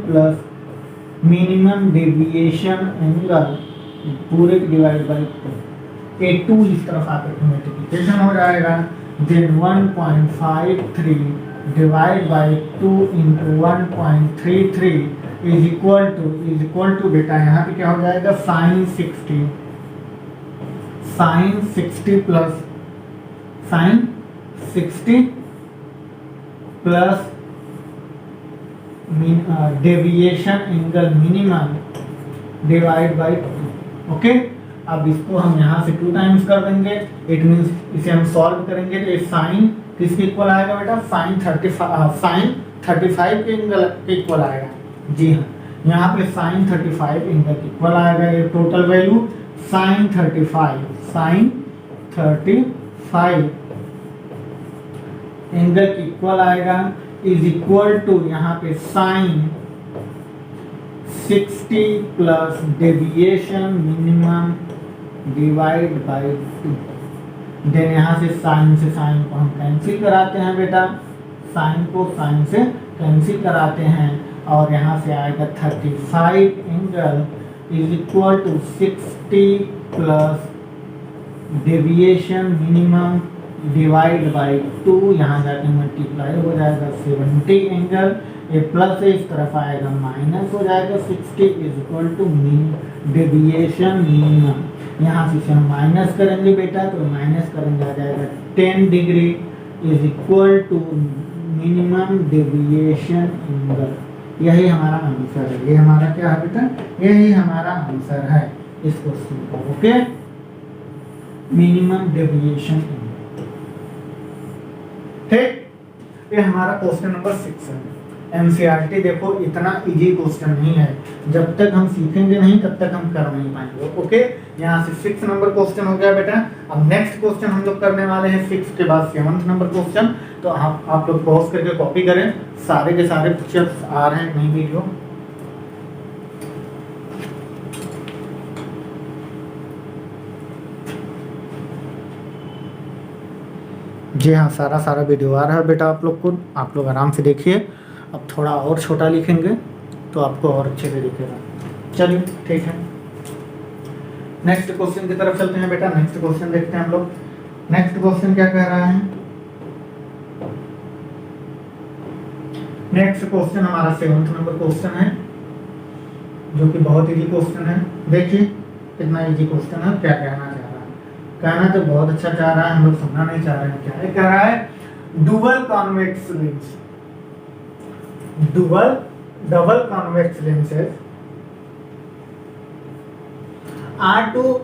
plus minimum deviation angle पूरे डिवाइड बाय 2 इस तरफ आकर मल्टीप्लिकेशन हो जाएगा. Then 1.53 divide by 2 into 1.33 is equal to बेटा यहाँ पे क्या हो जाएगा sine 60 plus deviation angle minimum divide by 2. Okay, अब इसको हम यहाँ से 2 टाइम्स कर देंगे. इट मीन्स इसे हम सॉल्व करेंगे तो ये साइन किसके इक्वल आएगा बेटा साइन 35 के एंगल के इक्वल आएगा. जी हाँ, यहाँ पे साइन 35 एंगल के इक्वल आएगा. ये टोटल वैल्यू साइन 35 एंगल के इक्वल आएगा इज इक्वल टू यहाँ पे sine 60 plus deviation minimum divide by 2. Then यहाँ से साइन को हम कैंसिल कराते हैं बेटा, साइन को साइन से कैंसिल कराते हैं और यहाँ से आएगा 35 angle is equal to 60 plus deviation minimum divide by 2. यहाँ जाके मल्टीप्लाई हो जाएगा 70 एंगल. ये प्लस है इस तरफ आएगा माइनस हो जाएगा 60 is equal to deviation minimum. यहाँ से हम माइनस करेंगे बेटा तो माइनस करेंगे आ जाएगा 10 degree is equal to minimum deviation angle. यही हमारा आंसर है. ये हमारा क्या है बेटा, यही हमारा आंसर है इस क्वेश्चन का. Okay, minimum deviation angle. ठीक, ये हमारा क्वेश्चन नंबर 6 है. एनसीईआरटी देखो इतना इजी क्वेश्चन नहीं है, जब तक हम सीखेंगे नहीं तब तक हम कर नहीं पाएंगे. ओके, यहाँ से 6 नंबर क्वेश्चन हो गया बेटा. अब नेक्स्ट क्वेश्चन हम लोग करने वाले हैं 6 के बाद 7th नंबर क्वेश्चन. तो आप लोग पॉज करके कॉपी करें, सारे के सारे पिक्चर्स आ रहे हैं नई वीडियो. जी हाँ, सारा वीडियो आ रहा है बेटा आप लोग को. आप लोग आराम से देखिए. अब थोड़ा और छोटा लिखेंगे तो आपको और अच्छे से दिखेगा. चलिए ठीक है, नेक्स्ट क्वेश्चन की तरफ चलते हैं बेटा. नेक्स्ट क्वेश्चन देखते हैं हम लोग. नेक्स्ट क्वेश्चन क्या कह रहा है, नेक्स्ट क्वेश्चन हमारा 7th नंबर क्वेश्चन है, जो कि बहुत इजी क्वेश्चन है। देखिए कितना इजी क्वेश्चन है, क्या कहना चाह रहा है। कहना तो बहुत अच्छा चाह रहा है, हम लोग सुनना नहीं चाह रहे हैं। क्या है, कह रहा है dual convex lens, double convex lenses are to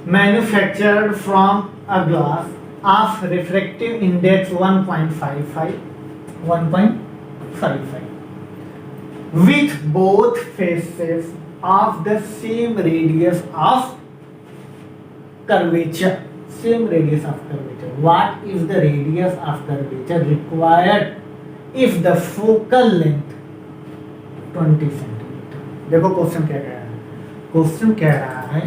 manufactured from a glass of refractive index 1.55 with both faces of the same radius of curvature. What is the radius of curvature required if the focal length 20 centimeter? देखो question क्या कह रहा है। Question कह रहा है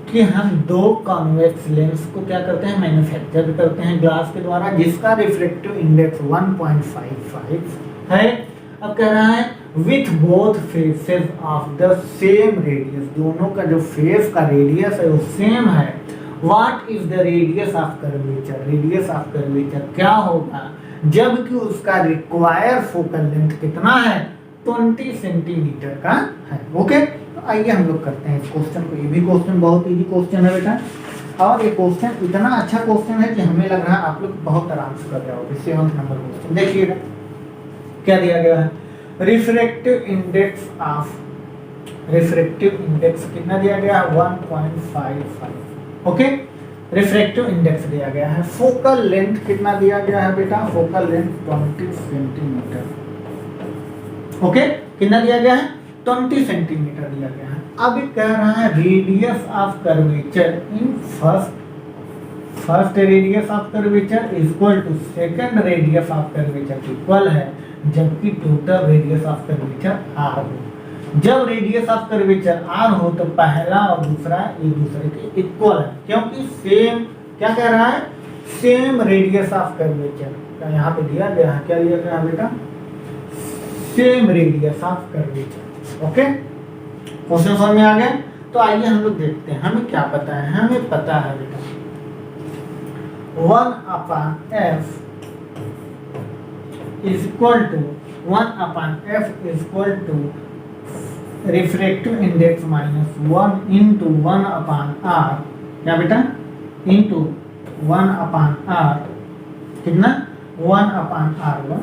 कि हम दो कॉन्वेक्स लेंस को क्या करते हैं, मैन्युफैक्चर करते हैं ग्लास के द्वारा, जिसका रिफ्रैक्टिव इंडेक्स 1.55 है। अब कह रहा है with both faces of the same radius, दोनों का जो फेस का रेडियस है वो सेम है। What is the radius of curvature? Radius of curvature क्या होगा जबकि उसका रिक्वायर्ड फोकल लेंथ कितना है, 20 सेंटीमीटर का है। ओके, तो आइए हम लोग करते हैं इस क्वेश्चन को। ये भी क्वेश्चन बहुत इजी क्वेश्चन है बेटा, और ये क्वेश्चन इतना अच्छा क्वेश्चन है कि हमें लग रहा है आप लोग बहुत आराम से कर रहे होगे। 7th नंबर क्वेश्चन देखिएगा क्या दिया गया है। रिफ्रैक्टिव इंडेक्स कितना दिया गया है, 1.55। ओके, रिफ्रैक्टिव इंडेक्स दिया गया है। फोकल लेंथ कितना दिया गया है बेटा, फोकल लेंथ 20 सेंटीमीटर। ओके, कितना दिया गया है, 20 सेंटीमीटर दिया गया है। अब ये कह रहा है radius of curvature in first radius of curvature equal to second radius of curvature equal है, जबकि total radius of curvature R हो। जब रेडियस ऑफ कर्वेचर आर हो तो पहला और दूसरा एक दूसरे के इक्वल है, क्योंकि सेम क्या कह रहा है, सेम रेडियस ऑफ कर्वेचर। यहाँ पे दिया गया है, क्या दिया गया है बेटा, same radius of curvature. Okay, question समझ में आ गया। तो आइए हम लोग देखते हैं हमें क्या पता है। हमें पता है बेटा 1/f is equal to 1/f is equal to refractive index -1 into 1/r, क्या बेटा, इंटू 1/r, कितना, 1/r1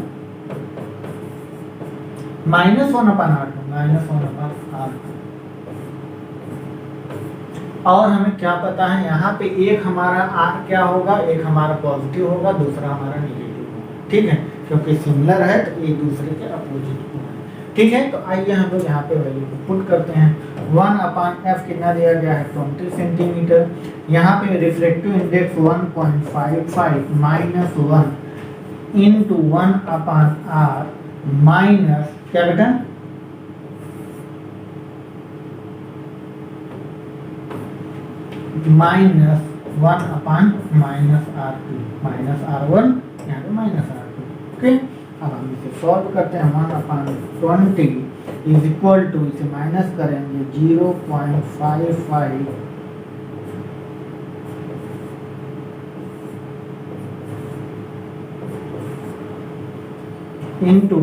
-1/r2 और हमें क्या पता है, यहाँ पे एक हमारा r क्या होगा, एक हमारा पॉजिटिव होगा, दूसरा हमारा नेगेटिव होगा। ठीक है, क्योंकि सिमिलर है तो एक दूसरे के अपोजिट होगा। ठीक है, तो आइए हम लोग यहाँ पे वैल्यू को पुट करते हैं। 1/f कितना दिया गया है, 20 सेंटीमीटर। यहाँ पे reflective index 1.55 -1 into 1/r minus क्या बेटा, -1/-r2 -r1 यहाँ पे -r2। ओके, अब हम इसे सॉल्व करते हैं। 1/20 इज इक्वल टू, इसे माइनस करेंगे 0.55 इंटू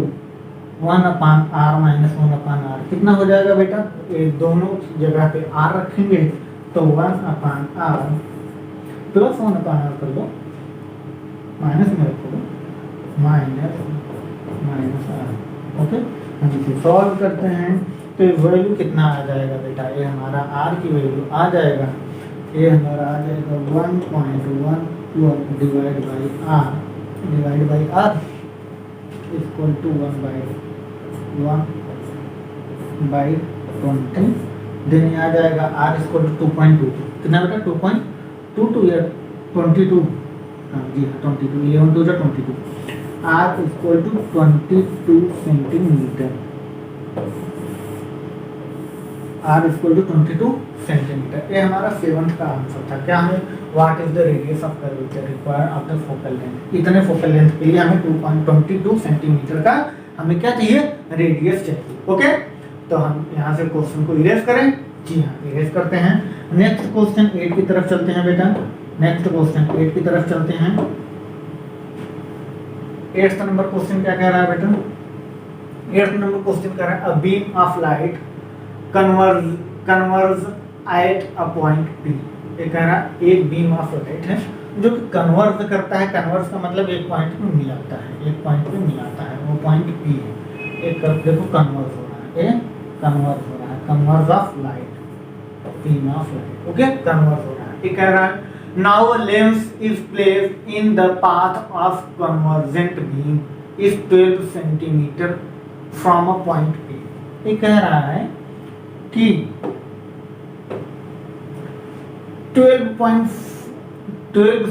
1/r माइनस 1/r, कितना हो जाएगा बेटा, ये दोनों जगह पे r रखेंगे तो 1/r प्लस 1/r कर दो, माइनस में रखो माइनस r। ओके, हम इसे सॉल्व करते हैं तो वैल्यू कितना आ जाएगा बेटा, ये हमारा r की वैल्यू आ जाएगा, ये हमारा आ जाएगा 1.1 divide by r equal to 1/20। Then आ जाएगा r इक्वल टू 2.2, कितना बेटा, 2.22 या 22, हाँ जी हाँ 22, 11 2 जा 22, r equal to 22 centimetre, r equal to 22 centimetre. ये हमारा 7th का आंसर था। क्या हमें what is the radius of curvature required after focal length, इतने फोकल लेंथ के लिए हमें 2.22 सेंटीमीटर का हमें क्या चाहिए, रेडियस चाहिए। ओके, तो हम यहाँ से क्वेश्चन को इरेज करें। जी हाँ, इरेज करते हैं। नेक्स्ट क्वेश्चन 8 की तरफ चलते हैं बेटा। नेक्स्ट क्वेश्चन 8 की तरफ चलते हैं। 8th नंबर क्वेश्चन क्या कह रहा है बेटा, 8 नंबर क्वेश्चन कर रहा है, a beam of light converge at a point P. ये कह रहा है एक बीम ऑफ लाइट है जो कि कन्वर्ज करता है, कन्वर्ज का मतलब एक पॉइंट पे मिलाता है, एक पॉइंट पे मिलाता है, वो पॉइंट पी है। एक देखो कन्वर्ज हो रहा है, ये कन्वर्ज हो रहा है, converse of light, beam of light, okay, converge हो रहा है। ये कह रहा है now a lens is placed in the path of convergent beam is 12 centimetre from a point P. ये कह रहा है कि 12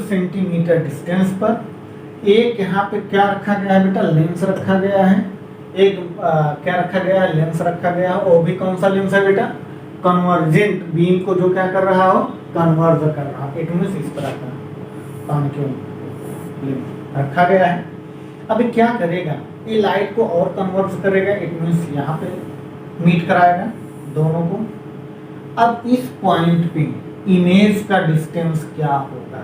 सेंटीमीटर डिस्टेंस पर एक यहाँ पे क्या रखा गया है बेटा, लेंस रखा गया है, एक क्या रखा गया है, लेंस रखा गया है। वो भी कौन सा लेंस है बेटा, कन्वर्जेंट बीम को जो क्या कर रहा हो, कन्वर्ज कर रहा है। इट मींस इस तरह का कॉन्केव लेंस रखा गया है। अभी क्या करेगा, ये लाइट को और कन्वर्ज करेगा, इट मींस यहाँ पे मीट कराएगा दोनों को। अब इस पॉइंट पे इमेज का डिस्टेंस क्या होगा,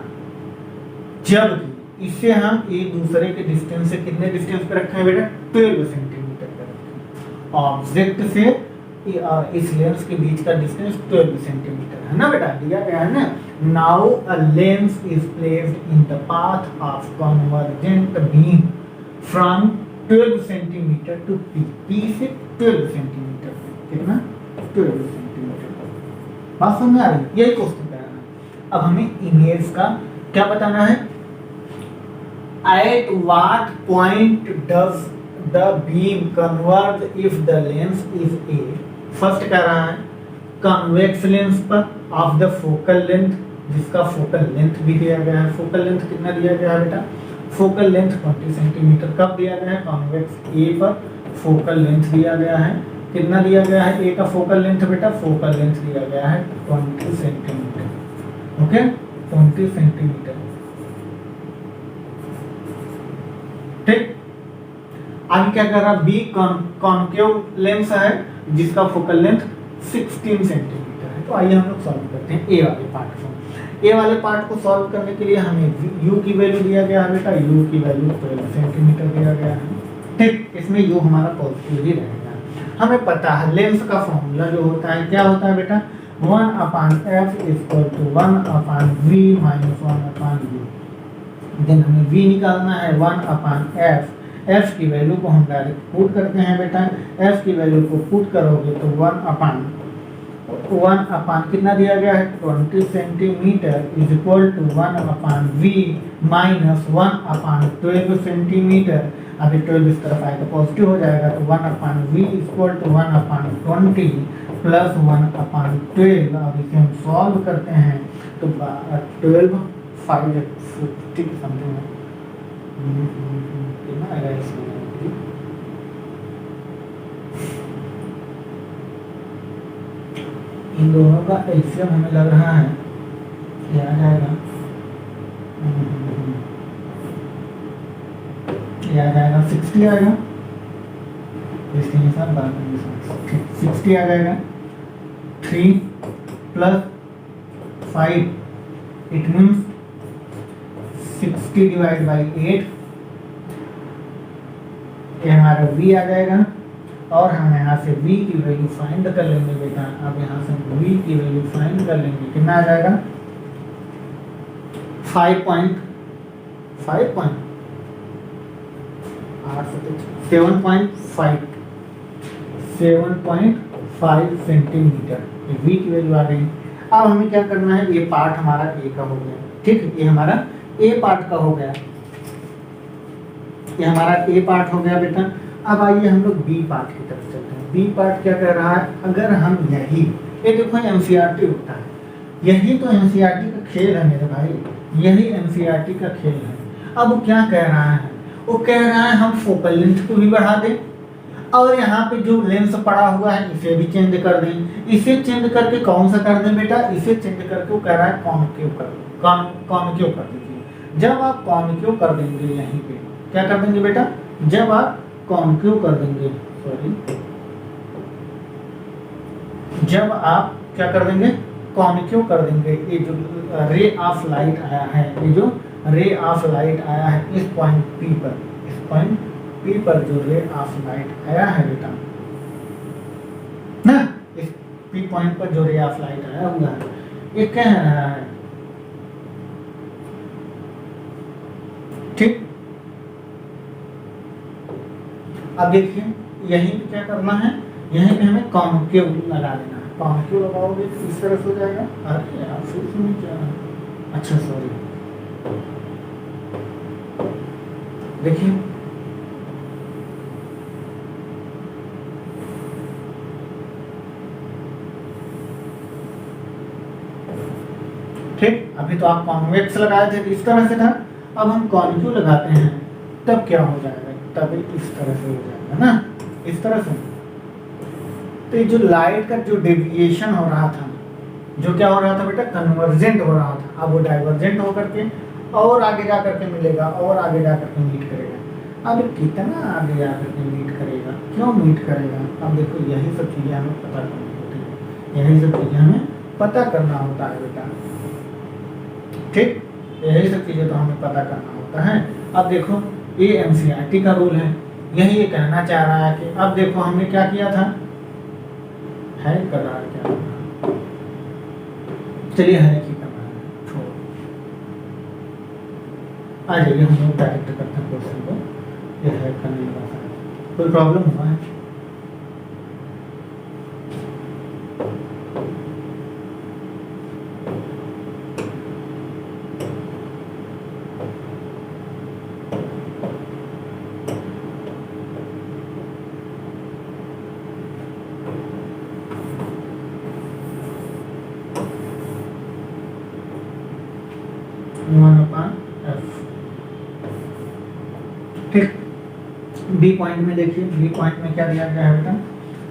जबकि इसे हम एक दूसरे के डिस्टेंस से कितने डिस्टेंस पे रखे हैं बेटा, 12 सेंटीमीटर पे रखे हैं। ऑब्जेक्ट से इस लेंस के बीच का डिस्टेंस 12 सेंटीमीटर है ना बेटा, दिया गया है ना। Now a lens is placed in the path of convergent beam from 12 centimetre to P, P से 12 सेंटीमीटर, कितना 12 सेंटीमीटर। बात समझ में आ रही है, यही क्वेश्चन कराना है। अब हमें इमेज का क्या बताना है, at what point does the beam converge if the lens is a. First कह रहा है कन्वेक्स लेंस पर ऑफ द फोकल लेंथ, जिसका फोकल लेंथ भी दिया गया है। फोकल लेंथ कितना दिया गया है बेटा, फोकल लेंथ 20 सेंटीमीटर। कब दिया गया है, कॉन्वेक्स ए पर फोकल लेंथ दिया गया है, कितना दिया गया है, ए का फोकल लेंथ बेटा, फोकल लेंथ दिया गया है 20 सेंटीमीटर, ओके 20 सेंटीमीटर, ठीक। आगे क्या कर रहा है, बी कॉन्केव लेंस है जिसका फोकल लेंथ 16 सेंटीमीटर है। तो आइए हम लोग सॉल्व करते हैं ए वाले पार्ट को। ए वाले पार्ट को सॉल्व करने के लिए हमें यू की वैल्यू दिया गया है बेटा, यू की वैल्यू 12 सेंटीमीटर दिया गया है, ठीक। इसमें यू हमारा पॉजिटिव ही रहेगा। हमें पता है लेंस का फॉर्मूला जो होता है क्या होता है बेटा, 1/f equal to 1/v minus 1/u। Then हमें v निकालना है 1/f, f की वैल्यू को हम डायरेक्ट पुट करते हैं बेटा, f की वैल्यू को पुट करोगे तो 1/1 कितना दिया गया है 20 centimetre is equal to 1/v minus 1/12 centimetre. अभी 12 इस तरफ आएगा पॉजिटिव हो जाएगा, तो 1/v इक्वल टू 1/20 प्लस 1/12। अब इसे हम सॉल्व करते हैं तो 12 5 50 समथिंग कितना आएगा इसमें, इन दोनों का एलसीएम हमें लग रहा है क्या आ जाएगा, ये आ जाएगा 60 आएगा, 60 आ जाएगा। 3 plus 5 it means 60 divide by 8, ये हमारा v आ जाएगा। और हम यहाँ से v की वैल्यू फाइंड कर लेंगे बेटा, अब यहाँ से v की वैल्यू फाइंड कर लेंगे, कितना आ जाएगा 7.5 सेंटीमीटर, v की वैल्यू आ गई। अब हमें क्या करना है, ये पार्ट हमारा a का हो गया, ठीक, ये हमारा a पार्ट का हो गया, ये हमारा a पार्ट हो गया बेटा। अब आइए हम लोग b पार्ट की तरफ चलते हैं। b पार्ट क्या कह रहा है, अगर हम यही, ये देखो एनसीईआरटी होता है, यही तो एनसीईआरटी का खेल है मेरे भाई, यही एनसीईआरटी का खेल है। अब वो क्या कह रहा है, वो कह रहा है हम फोकल लेंथ को भी बढ़ा दें और यहाँ पे जो लेंस पड़ा हुआ है इसे भी चेंज कर दें। इसे चेंज करके कौन सा कर दें बेटा, इसे चेंज करके वो कह रहा है कॉन्केव कर दो, कॉन्केव कर दीजिए। जब आप कॉन्केव कर देंगे, यहीं पे क्या कर देंगे बेटा, जब आप कॉन्केव कर देंगे, सॉरी, जब आप क्या कर देंगे, कॉन्केव कर देंगे, ये जो रे ऑफ लाइट आया है, ये जो रे ऑफ लाइट आया है इस पॉइंट P पर, इस पॉइंट पी पर जो रे ऑफ लाइट आया है बेटा ना, इस पी पॉइंट पर जो रे ऑफ लाइट आया हुआ है ये कह रहा है, ठीक। अब देखिए यहीं पे क्या करना है, यहीं पे हमें कॉन्केव लगा देना है। कॉन्केव लगाओगे तो इस तरह से हो जाएगा। अरे यार फिर से नहीं क्या, अच्छा सॉरी, देखिए ठीक। अभी तो आप कॉन्वेक्स लगाए थे इस तरह से था, अब हम कॉन्क्यू लगाते हैं तब क्या हो जाएगा, तब इस तरह से हो जाएगा ना, इस तरह से। तो ये जो लाइट का जो डेविएशन हो रहा था, जो क्या हो रहा था बेटा, कन्वर्जेंट हो रहा था, अब वो डाइवर्जेंट होकर के और आगे जा करके मिलेगा और आगे जा करके मीट करेगा। अब कितना आगे जा करके मीट करेगा, क्यों मीट करेगा, अब देखो यही सब चीज़ें हमें पता करनी होती है, यही सब चीज़ें हमें पता करना होता है बेटा, ठीक। यही सब चीज़ें तो हमें पता करना होता है। अब देखो ये एनसीईआरटी का रूल है, यही ये कहना चाह रहा है कि अब देखो हमने क्या किया था, है कर रहा है क्या, चलिए है कि करना है, छोड़ो, आ जाइए हम लोग डायरेक्ट करते हैं क्वेश्चन को। ये है करने लगा, कोई प्रॉब्लम हुआ है? ठीक। बी पॉइंट में देखिए, बी पॉइंट में क्या दिया गया है बेटा,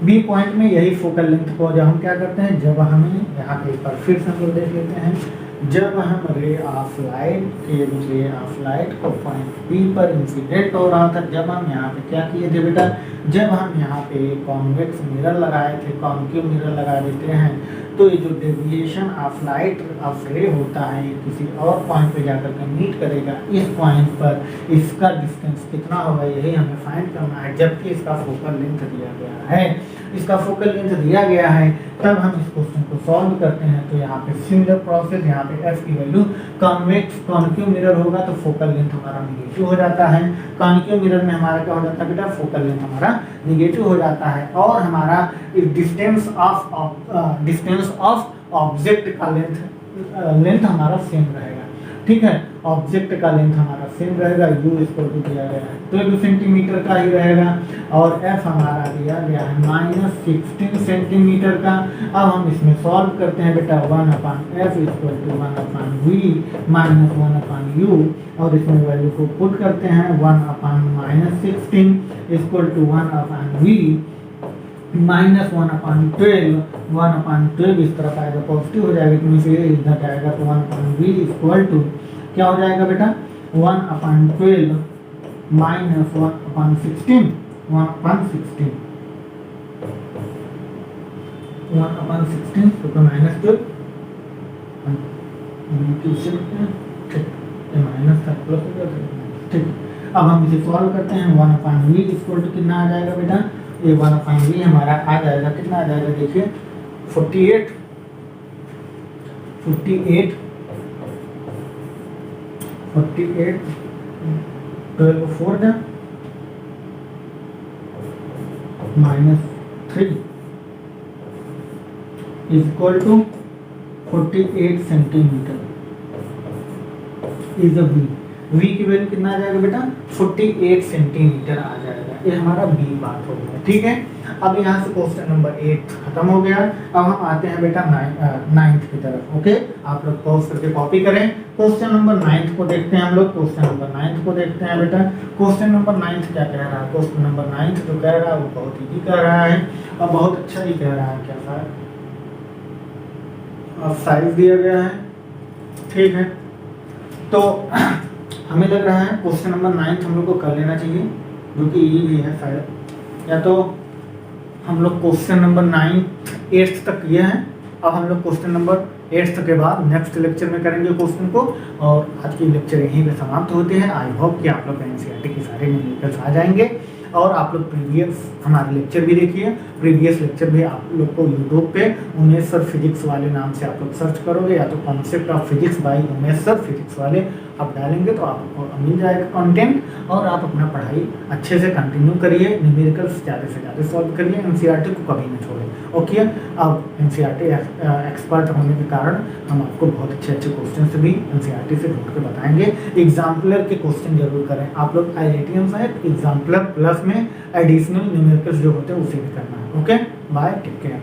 बी पॉइंट में यही फोकल लेंथ को जब हम क्या करते हैं, जब हमें यहाँ पे एक बार फिर से हम लोग देख लेते हैं, जब हम रे ऑफ लाइट को पॉइंट बी पर इंसिडेंट हो रहा था, जब हम यहाँ पे क्या किए थे बेटा, जब हम यहाँ पे कॉन्वेक्स मिरर लगाए थे, कॉन्केव मिरर लगा देते हैं, तो ये जो डेविएशन ऑफ लाइट ऑफ रे होता है ये किसी और पॉइंट पे जाकर के मीट करेगा, इस पॉइंट पर इसका डिस्टेंस कितना होगा यही हमें फाइंड करना है, जबकि इसका फोकल लेंथ दिया गया है, इसका फोकल लेंथ दिया गया है। तब हम इस क्वेश्चन को सॉल्व करते हैं, तो यहाँ पे सिमिलर प्रोसेस, यहाँ पे एफ की वैल्यू कॉन्वेक्स कॉन्केव मिरर होगा तो फोकल लेंथ हमारा निगेटिव हो जाता है, कॉन्केव मिरर में हमारा क्या हो जाता है बेटा, फोकल लेंथ हमारा निगेटिव हो जाता है, और हमारा डिस्टेंस ऑफ ऑब्जेक्ट का लेंथ हमारा सेम रहेगा, ठीक है। ऑब्जेक्ट का लेंथ हमारा सेम रहेगा, u इसको दिया गया है 12 सेंटीमीटर का ही रहेगा, और f हमारा दिया गया है -16 सेंटीमीटर का। अब हम इसमें सॉल्व करते हैं बेटा, 1/f = 1/v -1/u, और इसमें वैल्यू को पुट करते हैं, 1/-16 = 1/v -1/12 इस तरफ आएगा, पॉजिटिव हो जाएगा, तो फिर इधर जाएगा तो 1/v = क्या हो जाएगा बेटा, 1/12 -1/16 1/16 1/16 तो -12 ठीक, ये माइनस था प्लस हो गया, ठीक। अब हम इसे सॉल्व करते हैं, 1/v = कितना आ जाएगा बेटा, ये 1/v हमारा आ जाएगा, कितना आ जाएगा देखिए 48 12 4 जा -3 = 48 सेंटीमीटर इज वी। वी की वैल्यू कितना आ जाएगा बेटा, 48 सेंटीमीटर आ जाएगा, ये हमारा बी बात हो गया, ठीक है। अब यहाँ से क्वेश्चन नंबर 8 खत्म हो गया। अब हम आते हैं बेटा 9th की तरफ, ओके। आप लोग पॉज करके कॉपी करें, क्वेश्चन नंबर 9th को देखते हैं हम लोग, क्वेश्चन नंबर 9th को देखते हैं बेटा। क्वेश्चन नंबर 9th क्या कह रहा है, क्वेश्चन नंबर 9th जो कह रहा है वो बहुत ईजी कह रहा है और बहुत अच्छा ही कह रहा है। क्या साइज दिया गया है, ठीक है। तो हमें लग रहा है क्वेश्चन नंबर 9th हम लोग को कर लेना चाहिए, जो कि ये भी है शायद, या तो हम लोग क्वेश्चन नंबर 9 8th तक किए हैं, अब हम लोग क्वेश्चन नंबर 8 के बाद नेक्स्ट लेक्चर में करेंगे क्वेश्चन को, और आज की लेक्चर यहीं पे समाप्त होती है। आई होप कि आप लोग एनसीईआरटी के सारे न्यूमेरिकल्स आ जाएंगे, और आप लोग प्रीवियस हमारे लेक्चर भी देखिए। प्रीवियस लेक्चर भी आप लोग को यूट्यूब पे उमेश सर फिजिक्स वाले नाम से आप लोग सर्च करोगे, या तो concept of physics bye Umesh sir physics वाले आप डालेंगे तो आपको मिल जाएगा कंटेंट, और आप अपना पढ़ाई अच्छे से कंटिन्यू करिए, न्यूमेरिकल्स ज़्यादा से ज़्यादा सॉल्व करिए, एनसीईआरटी को कभी नहीं छोड़ें। ओके, अब एनसीईआरटी एक्सपर्ट होने के कारण हम आपको बहुत अच्छे अच्छे क्वेश्चन भी एनसीईआरटी से ढूंढ के बताएंगे। एग्जाम्पलर के क्वेश्चन जरूर करें आप लोग, IITians है एग्जाम्पलर प्लस में एडिशनल न्यूमेरिकल्स जो होते हैं उसे भी करना है। Okay, bye, take care.